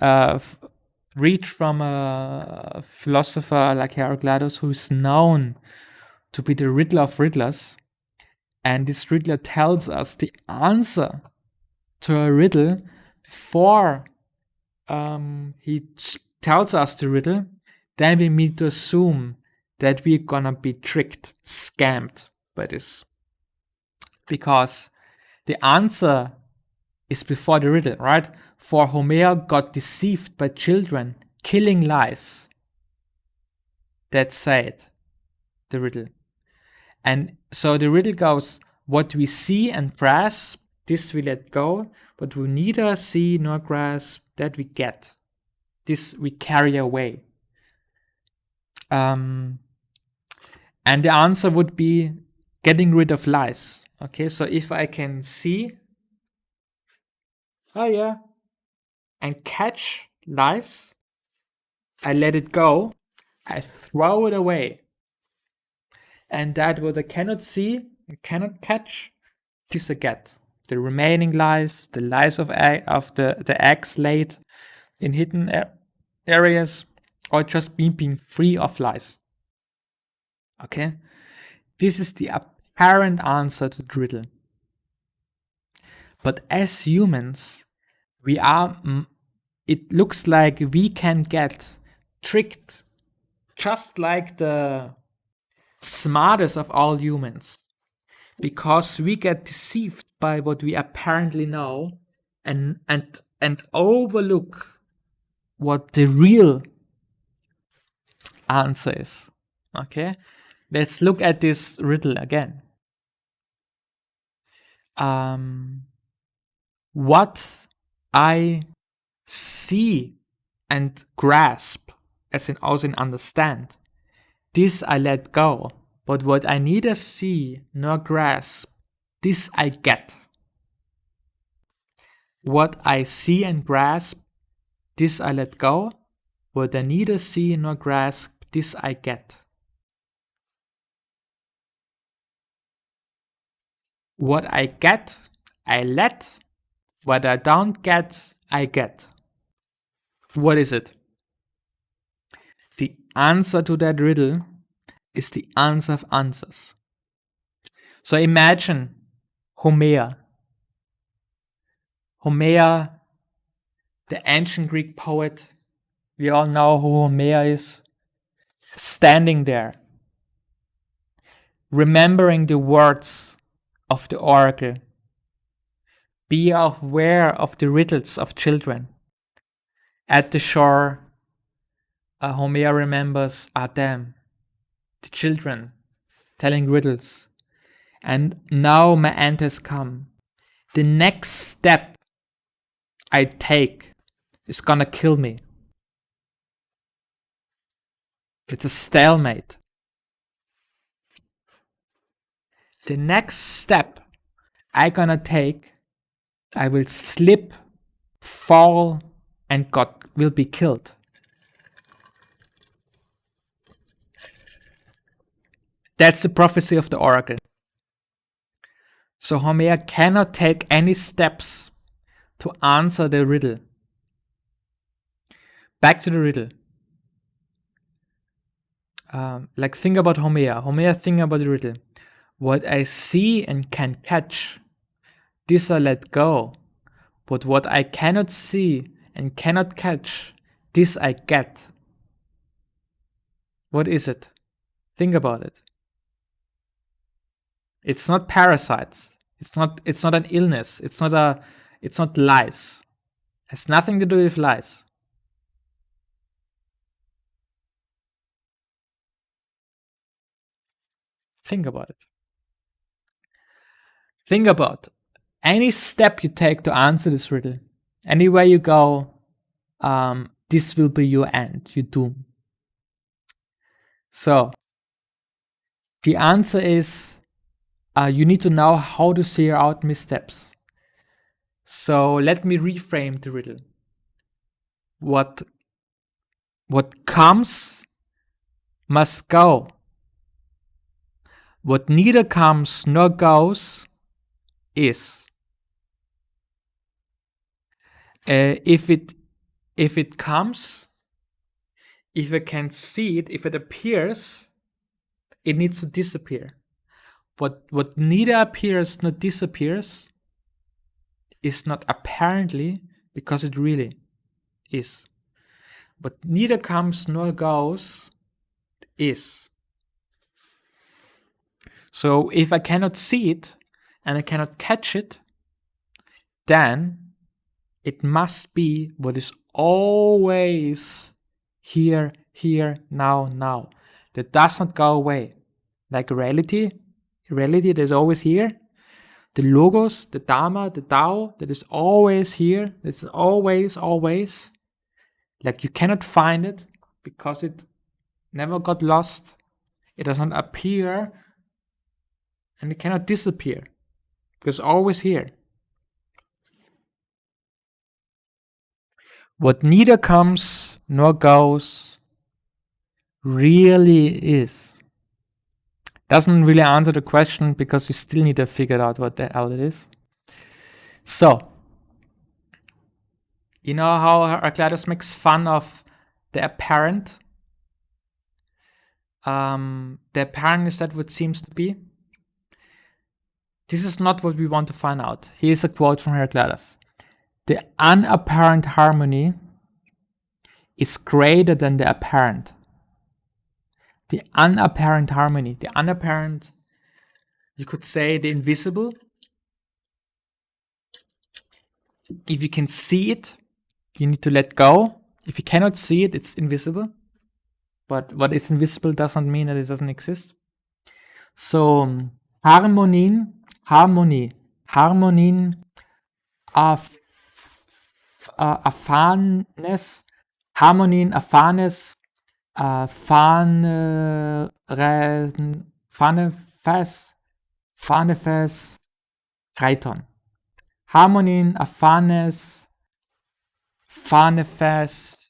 read from a philosopher like Heraclitus, who is known to be the riddler of riddlers, and this riddler tells us the answer to a riddle before he tells us the riddle, then we need to assume that we're gonna be tricked, scammed by this. Because the answer is before the riddle, right? For Homer got deceived by children, killing lies. That said the riddle. And so the riddle goes, what we see and grasp, this we let go. What we neither see nor grasp, that we get. This we carry away. And the answer would be getting rid of lies. Okay, so if I can see, and catch lies, I let it go, I throw it away. And that what I cannot see, I cannot catch, this I get. The remaining lies, the lies of the eggs laid in hidden areas, or just being free of lies. Okay? This is the apparent answer to the riddle. But as humans, it looks like we can get tricked, just like the smartest of all humans, because we get deceived by what we apparently know and overlook what the real answer is. Okay, let's look at this riddle again. What I see and grasp, as in understand, this I let go, but what I neither see nor grasp, this I get. What I see and grasp, this I let go, what I neither see nor grasp, this I get. What I get, I let. What I don't get, I get. What is it? The answer to that riddle is the answer of answers. So imagine Homer. Homer, the ancient Greek poet, we all know who Homer is, standing there, remembering the words of the oracle. Be aware of the riddles of children. At the shore, Homer remembers Adam, the children, telling riddles. And now my end has come. The next step I take is gonna kill me. It's a stalemate. The next step I gonna take, I will slip, fall, and will be killed. That's the prophecy of the oracle. So Homer cannot take any steps to answer the riddle. Back to the riddle. Think about Homer. Homer, think about the riddle. What I see and can catch, this I let go. But what I cannot see and cannot catch, this I get. What is it? Think about it. It's not parasites. It's not an illness. It's not lice. It has nothing to do with lice. Think about it. Think about any step you take to answer this riddle. Anywhere you go, this will be your end, your doom. So, the answer is you need to know how to zero out missteps. So, let me reframe the riddle. What comes must go. What neither comes nor goes is. If it comes, if I can see it, if it appears, it needs to disappear. What neither appears nor disappears is not apparently, because it really is. What neither comes nor goes is. So if I cannot see it and I cannot catch it, then it must be what is always here, now. That does not go away. Like reality that is always here. The logos, the Dharma, the Tao, that is always here. It's always. Like you cannot find it because it never got lost. It doesn't appear and it cannot disappear because it's always here. What neither comes nor goes really is. Doesn't really answer the question because you still need to figure out what the hell it is. So, you know how Heraclitus makes fun of the apparent? The apparent is that what seems to be. This is not what we want to find out. Here's a quote from Heraclitus. The unapparent harmony is greater than the apparent. The unapparent harmony, the unapparent, you could say the invisible. If you can see it, you need to let go. If you cannot see it, it's invisible. But what is invisible doesn't mean that it doesn't exist. So harmonien, erfahrnes, Phanefes, Kreiton. Harmonien, erfahrnes, Phanefes,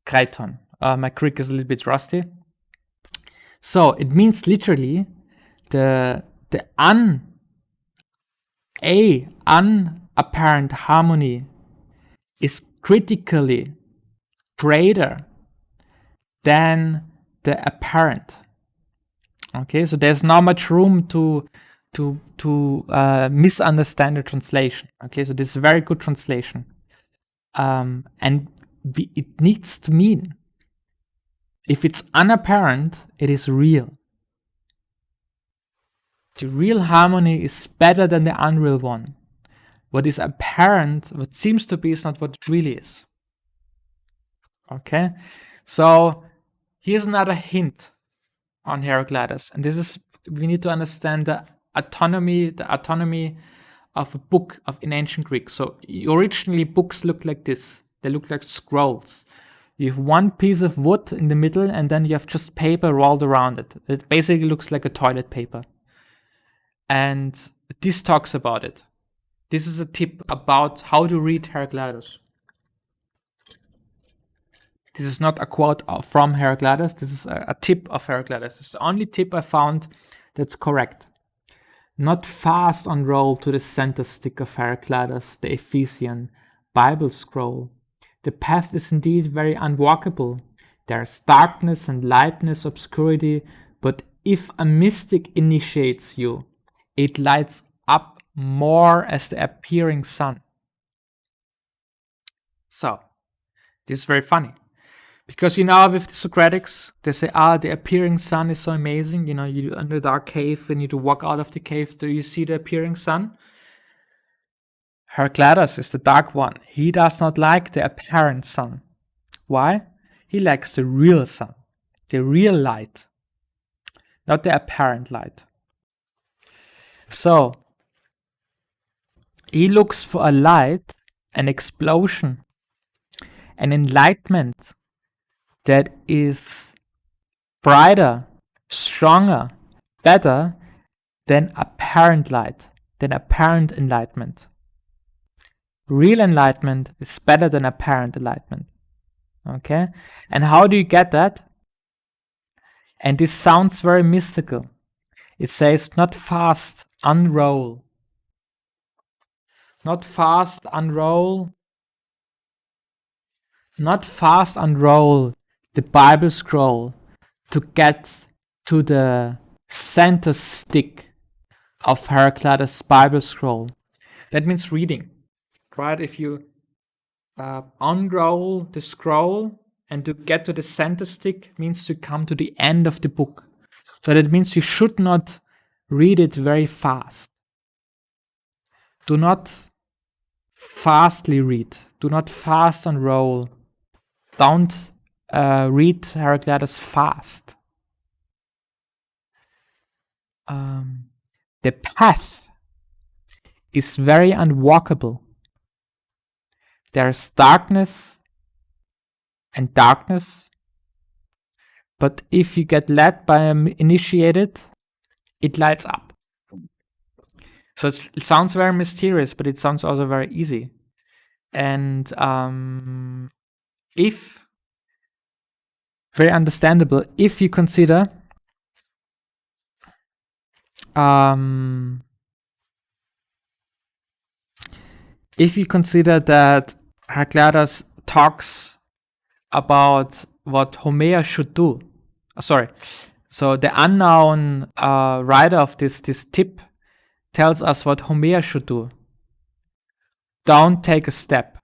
Kreiton. My Greek is a little bit rusty. So it means literally the unapparent harmony is critically greater than the apparent. Okay, so there's not much room to misunderstand the translation. Okay, so this is a very good translation, and it needs to mean if it's unapparent, it is real. The real harmony is better than the unreal one. What is apparent, what seems to be, is not what it really is. Okay, so here's another hint on Heraclitus, and this is, we need to understand the autonomy of a book in ancient Greek. So originally books look like this. They look like scrolls. You have one piece of wood in the middle, and then you have just paper rolled around it. It basically looks like a toilet paper. And this talks about it. This is a tip about how to read Heraclitus. This is not a quote from Heraclitus. This is a tip of Heraclitus. It's the only tip I found that's correct. Not fast unroll to the center stick of Heraclitus, the Ephesian Bible scroll. The path is indeed very unwalkable. There's darkness and lightness, obscurity, but if a mystic initiates you, it lights up more as the appearing sun. So, this is very funny, Because with the Socratics, they say, the appearing sun is so amazing. You under a dark cave, and you walk out of the cave. Do you see the appearing sun? Heraclitus is the dark one. He does not like the apparent sun. Why? He likes the real sun, the real light, not the apparent light. So, he looks for a light, an explosion, an enlightenment that is brighter, stronger, better than apparent light, than apparent enlightenment. Real enlightenment is better than apparent enlightenment. Okay? And how do you get that? And this sounds very mystical. It says, not fast, unroll. Not fast, unroll. Not fast, unroll the Bible scroll to get to the center stick of Heraclitus' Bible scroll. That means reading, right? If you unroll the scroll and to get to the center stick means to come to the end of the book. So that means you should not read it very fast. Do not fastly read. Do not fast unroll. Don't read Heraclitus fast. The path is very unwalkable. There's darkness and darkness, but if you get led by an initiated, it lights up. So it sounds very mysterious, but it sounds also very easy. And very understandable if you consider that Heraclitus talks about what Homer should do. So the unknown writer of this tip tells us what Homer should do. Don't take a step.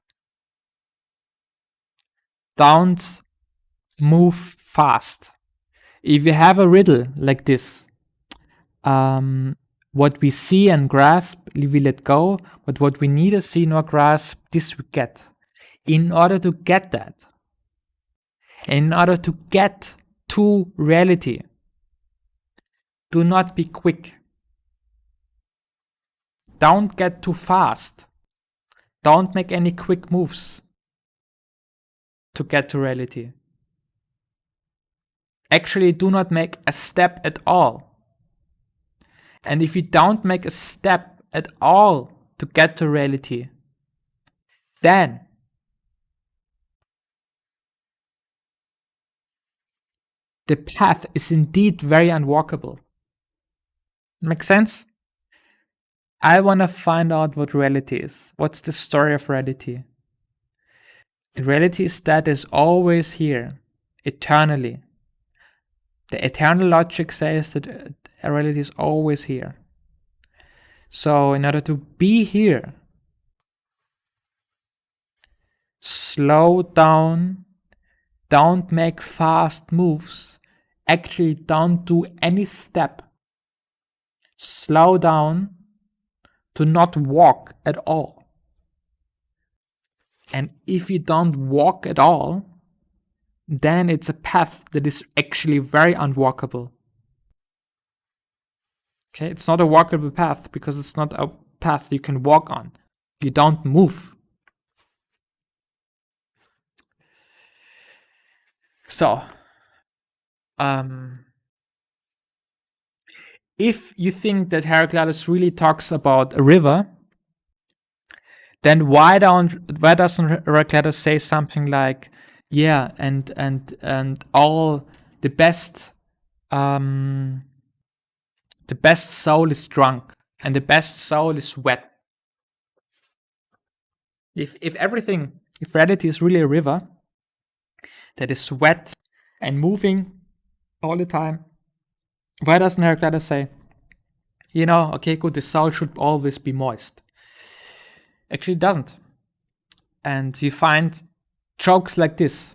Don't move fast. If you have a riddle like this, what we see and grasp, we let go, but what we neither see nor grasp, this we get. In order to get that, in order to get to reality, do not be quick. Don't get too fast. Don't make any quick moves to get to reality. Actually, do not make a step at all. And if you don't make a step at all to get to reality, then the path is indeed very unwalkable. Make sense? I want to find out what reality is. What's the story of reality? Reality is that is always here, eternally. The eternal logic says that reality is always here. So in order to be here, slow down, don't make fast moves, actually don't do any step. Slow down to not walk at all. And if you don't walk at all, then it's a path that is actually very unwalkable. Okay, it's not a walkable path because it's not a path you can walk on. You don't move. So, if you think that Heraclitus really talks about a river, then why doesn't Heraclitus say something like, yeah, and all the best soul is drunk and the best soul is wet. If reality is really a river that is wet and moving all the time, why doesn't Heraclitus say, okay, good, the soul should always be moist? Actually, it doesn't. And you find jokes like this.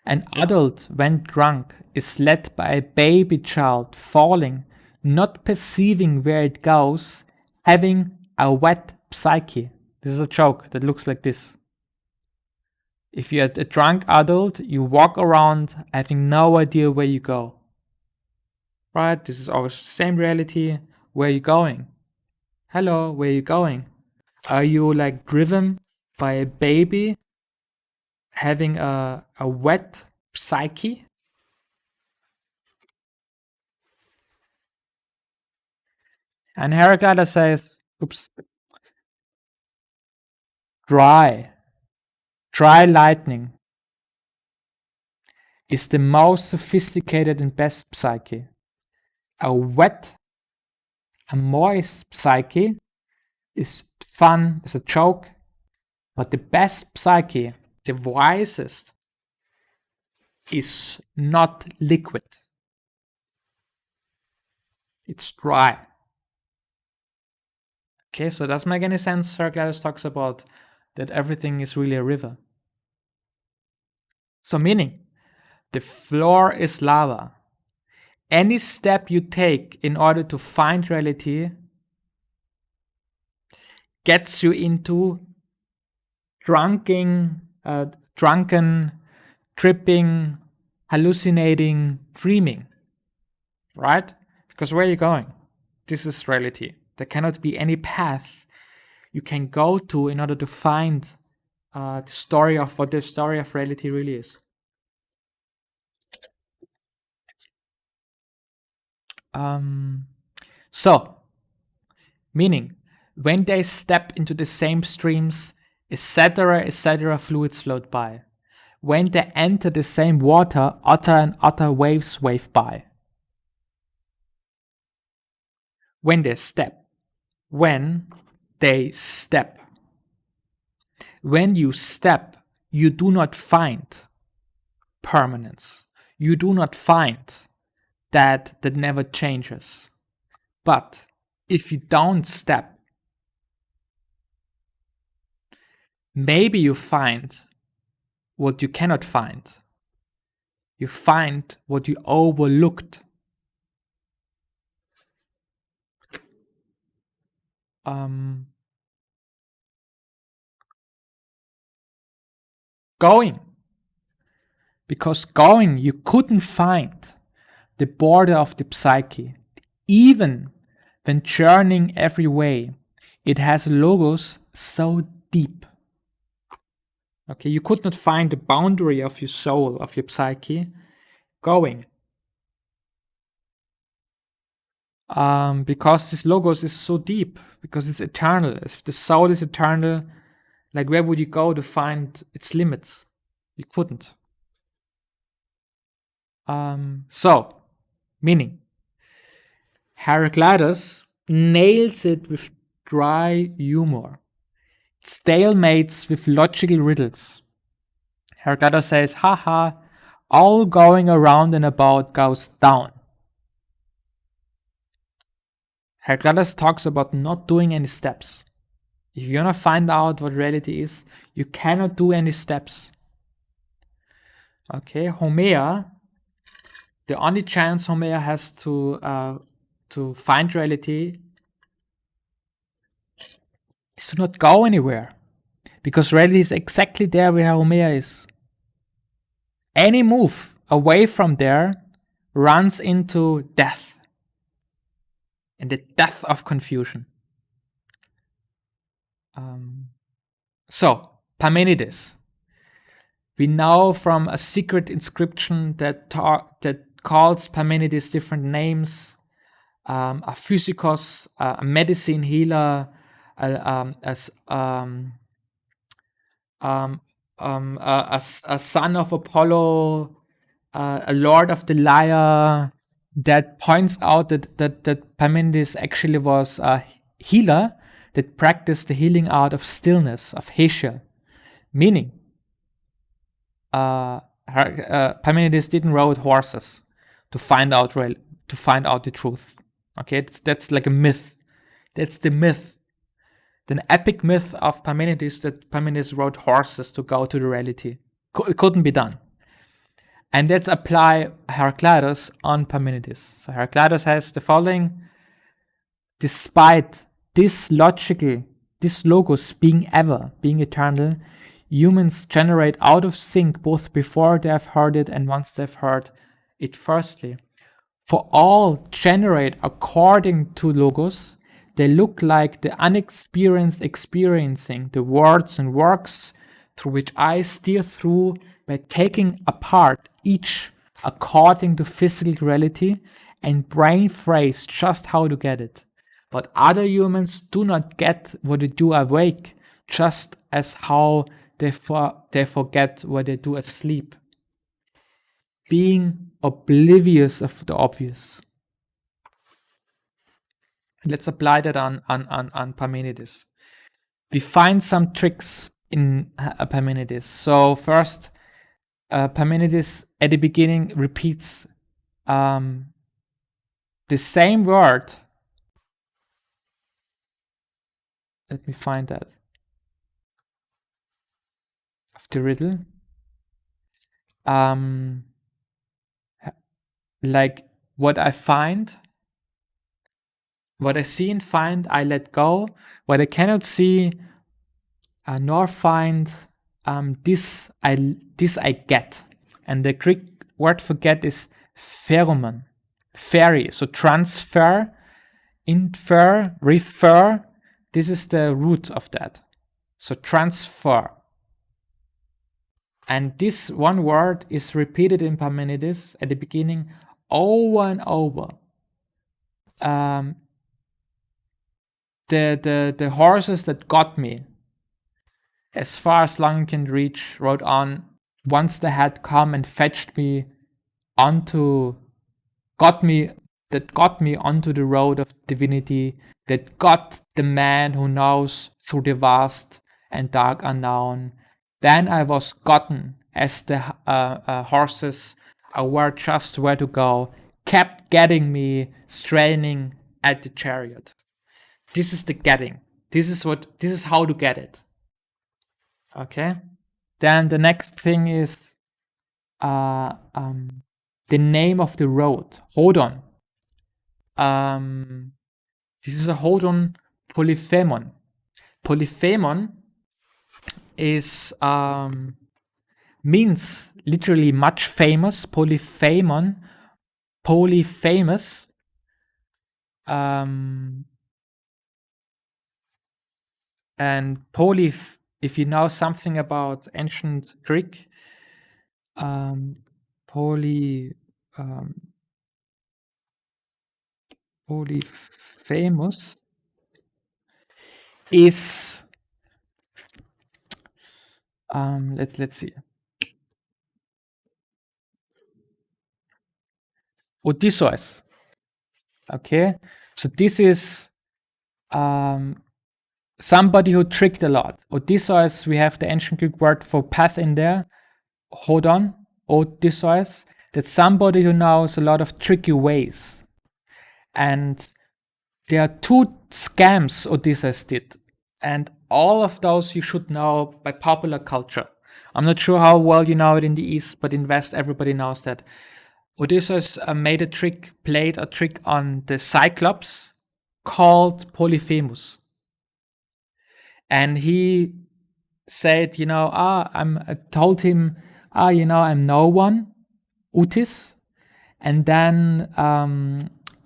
An adult, when drunk, is led by a baby child falling, not perceiving where it goes, having a wet psyche. This is a joke that looks like this. If you're a drunk adult, you walk around having no idea where you go. Right? This is always the same reality. Where are you going? Hello, where are you going? Are you like driven by a baby having a wet psyche? And Heraclitus says, oops, dry lightning is the most sophisticated and best psyche. A wet, a moist psyche is fun, is a joke, but the best psyche, the wisest, is not liquid. It's dry. Okay, so does make any sense? Heraclitus talks about that everything is really a river. So meaning, the floor is lava. Any step you take in order to find reality gets you into drunken, tripping, hallucinating, dreaming, right? Because where are you going? This is reality. There cannot be any path you can go to in order to find the story of what the story of reality really is. So, meaning, when they step into the same streams, etc., fluids float by. When they enter the same water, other waves wave by. When they step. When you step, you do not find permanence. You do not find that never changes. But if you don't step, maybe you find what you cannot find. You find what you overlooked. Going. Because going, you couldn't find the border of the psyche. Even when churning every way, it has logos so deep. Okay, you could not find the boundary of your soul, of your psyche, going. Because this logos is so deep, because it's eternal. If the soul is eternal, like where would you go to find its limits? You couldn't. So, meaning, Heraclitus nails it with dry humor, stalemates with logical riddles. Heraclitus says, haha, all going around and about goes down. Heraclitus talks about not doing any steps. If you want to find out what reality is, you cannot do any steps. Okay, Homer, the only chance Homer has to find reality is to not go anywhere. Because reality is exactly there where Homer is. Any move away from there runs into death. And the death of confusion. So, Parmenides. We know from a secret inscription that calls Parmenides different names. A physicos, a medicine healer, a son of Apollo, a lord of the lyre, that points out that Parmenides actually was a healer that practiced the healing art of stillness, of Heschel. Meaning, Parmenides didn't ride horses to find out the truth. Okay, that's like a myth. That's the myth. The epic myth of Parmenides that Parmenides rode horses to go to the reality. It couldn't be done. And let's apply Heraclitus on Parmenides. So Heraclitus has the following: despite this logos being ever, being eternal, humans generate out of sync both before they have heard it and once they've heard it firstly. For all generate according to logos, they look like the unexperienced experiencing the words and works through which I steer through by taking apart each according to physical reality and brain phrase just how to get it. But other humans do not get what they do awake, just as how they forget what they do asleep. Being oblivious of the obvious. Let's apply that on Parmenides. We find some tricks in Parmenides. So first, Parmenides at the beginning repeats the same word. Let me find that. Of the riddle. Like what I find, what I see and find, I let go. What I cannot see nor find, this I get. And the Greek word for get is pheromon, ferry. So transfer, infer, refer. This is the root of that. So transfer. And this one word is repeated in Parmenides at the beginning over and over. The horses that got me as far as Langen can reach rode on. Once they had come and fetched me got me onto the road of divinity, that got the man who knows through the vast and dark unknown. Then I was gotten as the horses aware just where to go, kept getting me, straining at the chariot. This is the getting. This is how to get it. Okay. Then the next thing is the name of the road. Hodon. This is a Hodon Polyphenon. Polyphenon is means literally much famous. Polyphenon, polyphamous. And if you know something about ancient Greek, polyphamous is let's see. Odysseus. Okay, so this is somebody who tricked a lot. Odysseus, we have the ancient Greek word for path in there. Hodon, Odysseus. That's somebody who knows a lot of tricky ways. And there are 2 scams Odysseus did. And all of those you should know by popular culture. I'm not sure how well you know it in the East, but in West, everybody knows that. Odysseus played a trick on the Cyclops called Polyphemus. And he said, I told him, I'm no one, Utis. And then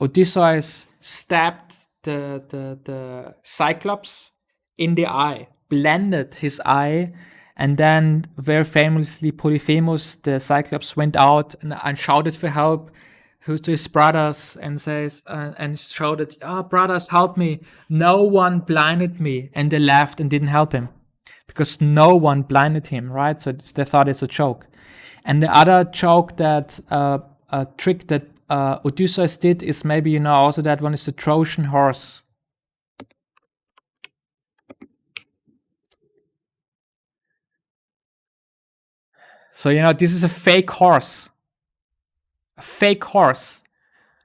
Odysseus stabbed the Cyclops in the eye, blended his eye, and then very famously Polyphemus, the Cyclops, went out and shouted for help to his brothers and says and shouted, brothers, help me. No one blinded me. And they laughed and didn't help him because no one blinded him, right? So they thought it's a joke. And the other joke that a trick that Odysseus did is, maybe also that one, is the Trojan horse. So, this is a fake horse. A fake horse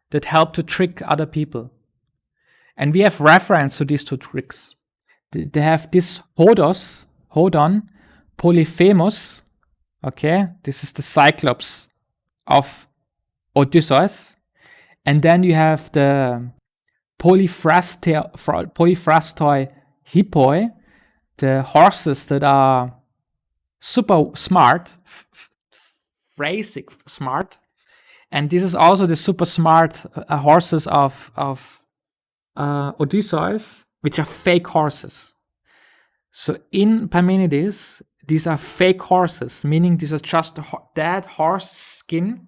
that helped to trick other people. And we have reference to these 2 tricks. They have this Hodon, Polyphemus. Okay, this is the Cyclops of Odysseus. And then you have the polyphrastoi hippoi, the horses that are super smart, phrasic smart. And this is also the super smart horses of Odysseus, which are fake horses. So in Parmenides, these are fake horses, meaning these are just dead horse skin.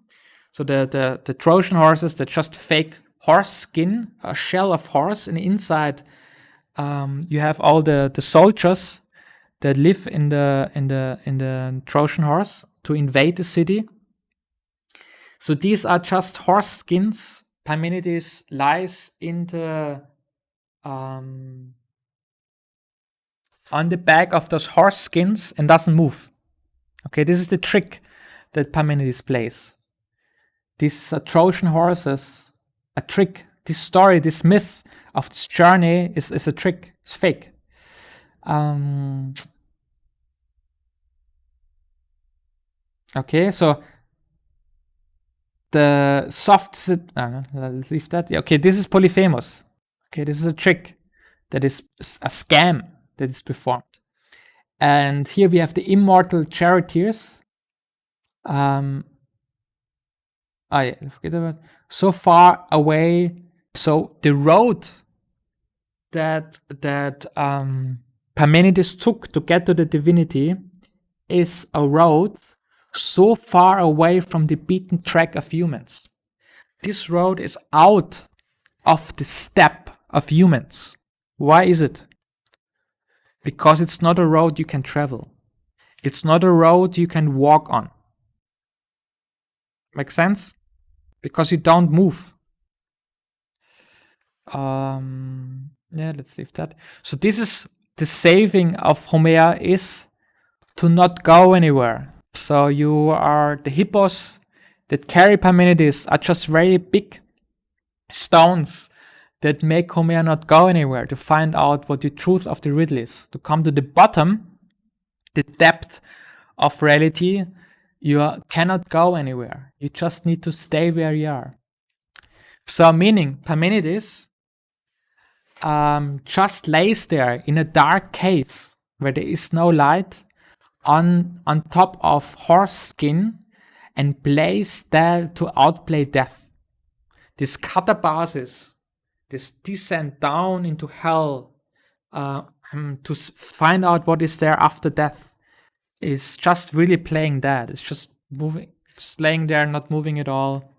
So the Trojan horses, they're just fake horse skin, a shell of horse, and inside you have all the soldiers that live in the Trojan horse to invade the city. So these are just horse skins. Parmenides lies in the on the back of those horse skins and doesn't move. Okay, this is the trick that Parmenides plays. These Trojan horses, a trick. This story, this myth of this journey is a trick. It's fake. Okay, so the soft let's leave that. Yeah, okay, this is Polyphemus. Okay, this is a trick that is a scam that is performed. And here we have the immortal charioteers. Forget about so far away. So the road that Parmenides took to get to the divinity is a road so far away from the beaten track of humans. This road is out of the step of humans. Why is it? Because it's not a road you can travel. It's not a road you can walk on. Make sense? Because you don't move. Let's leave that. So this is the saving of Homer, is to not go anywhere. So you are the hippos that carry Parmenides are just very big stones that make Homer not go anywhere, to find out what the truth of the riddle is, to come to the bottom, the depth of reality. You cannot go anywhere. You just need to stay where you are. So meaning Parmenides just lays there in a dark cave where there is no light on top of horse skin and plays there to outplay death. This katabasis, this descent down into hell to find out what is there after death, is just really playing that. It's just moving, just laying there, not moving at all.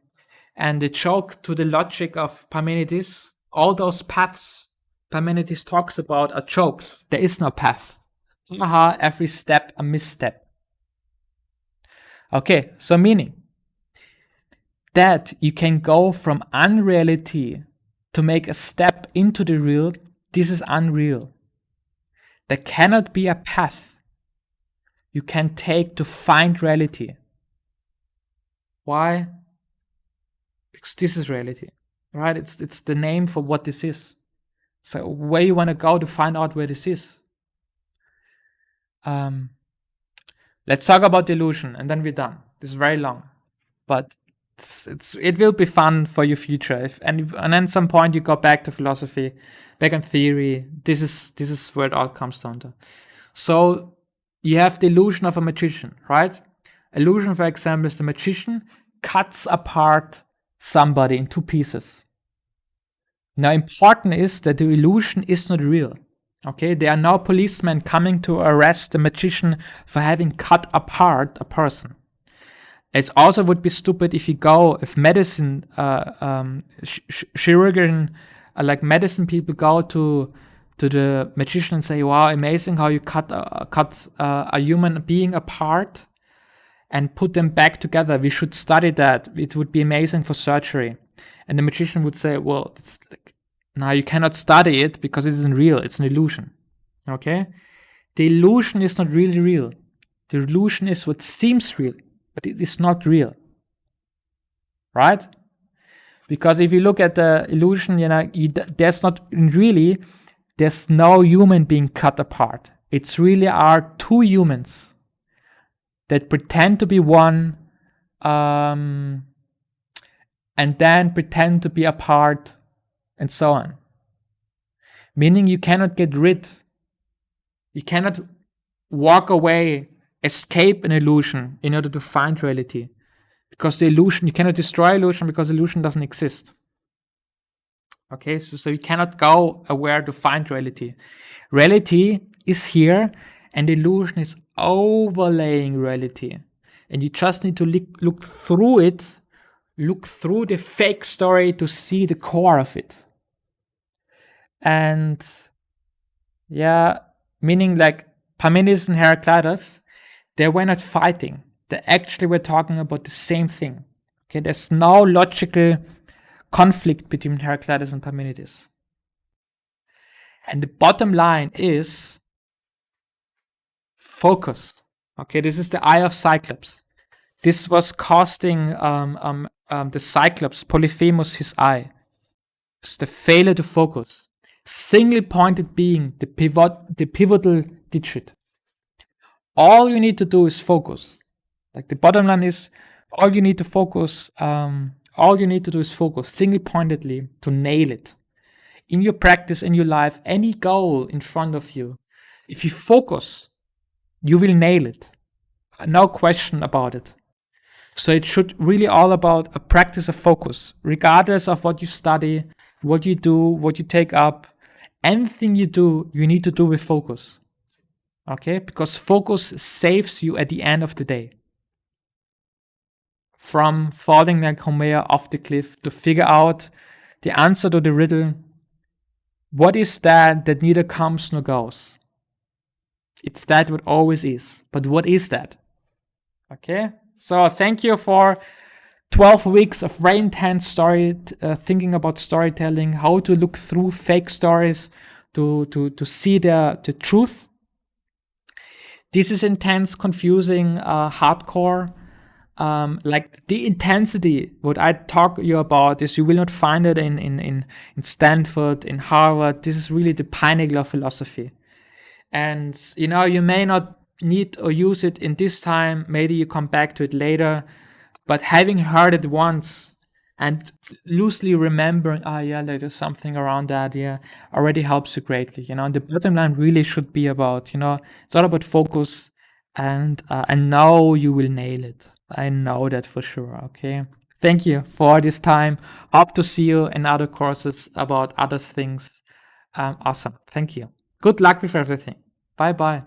And the joke to the logic of Parmenides, all those paths Parmenides talks about are jokes. There is no path. Every step a misstep. Okay, so meaning that you can go from unreality to make a step into the real. This is unreal. There cannot be a path you can take to find reality. Why? Because this is reality, right? It's the name for what this is. So where you want to go to find out where this is. Let's talk about delusion, and then we're done. This is very long, but it will be fun for your future. And then some point you go back to philosophy, back on theory. This is where it all comes down to. So you have the illusion of a magician, right? Illusion, for example, is the magician cuts apart somebody in two pieces. Now, important is that the illusion is not real. Okay, there are now policemen coming to arrest the magician for having cut apart a person. It also would be stupid if medicine, chirurgeon, like medicine people go to the magician and say, wow, amazing how you cut a human being apart and put them back together. We should study that. It would be amazing for surgery. And the magician would say, well, it's like, now you cannot study it because it isn't real. It's an illusion. Okay? The illusion is not really real. The illusion is what seems real, but it is not real. Right? Because if you look at the illusion, there's no human being cut apart. It's really are two humans that pretend to be one, and then pretend to be apart, and so on. Meaning you cannot get rid, you cannot walk away, escape an illusion in order to find reality. Because the illusion, you cannot destroy illusion because illusion doesn't exist. Okay, so you cannot go aware to find reality. Reality is here, and illusion is overlaying reality. And you just need to look through it, look through the fake story to see the core of it. And yeah, meaning like Parmenides and Heraclitus, they were not fighting. They actually were talking about the same thing. Okay, there's no logical conflict between Heraclitus and Parmenides. And the bottom line is focus. Okay, this is the eye of Cyclops. This was costing the Cyclops, Polyphemus, his eye. It's the failure to focus. Single-pointed being the pivotal digit. All you need to do is focus. Like the bottom line is, all you need to focus. All you need to do is focus single-pointedly to nail it. In your practice, in your life, any goal in front of you, if you focus, you will nail it. No question about it. So it should really all about a practice of focus, regardless of what you study, what you do, what you take up. Anything you do, you need to do with focus. Okay? Because focus saves you at the end of the day from falling like Homer off the cliff to figure out the answer to the riddle. What is that neither comes nor goes? It's that what always is. But what is that? Okay? So thank you for 12 weeks of very intense thinking about storytelling, how to look through fake stories to see the truth. This is intense, confusing, hardcore. Like the intensity, what I talk you about is you will not find it in Stanford, in Harvard. This is really the pinnacle of philosophy. And you may not need or use it in this time, maybe you come back to it later, but having heard it once and loosely remembering, there's something around that, already helps you greatly. And the bottom line really should be about, it's all about focus, and now you will nail it. I know that for sure. Okay. Thank you for this time. Hope to see you in other courses about other things. Awesome. Thank you. Good luck with everything. Bye bye.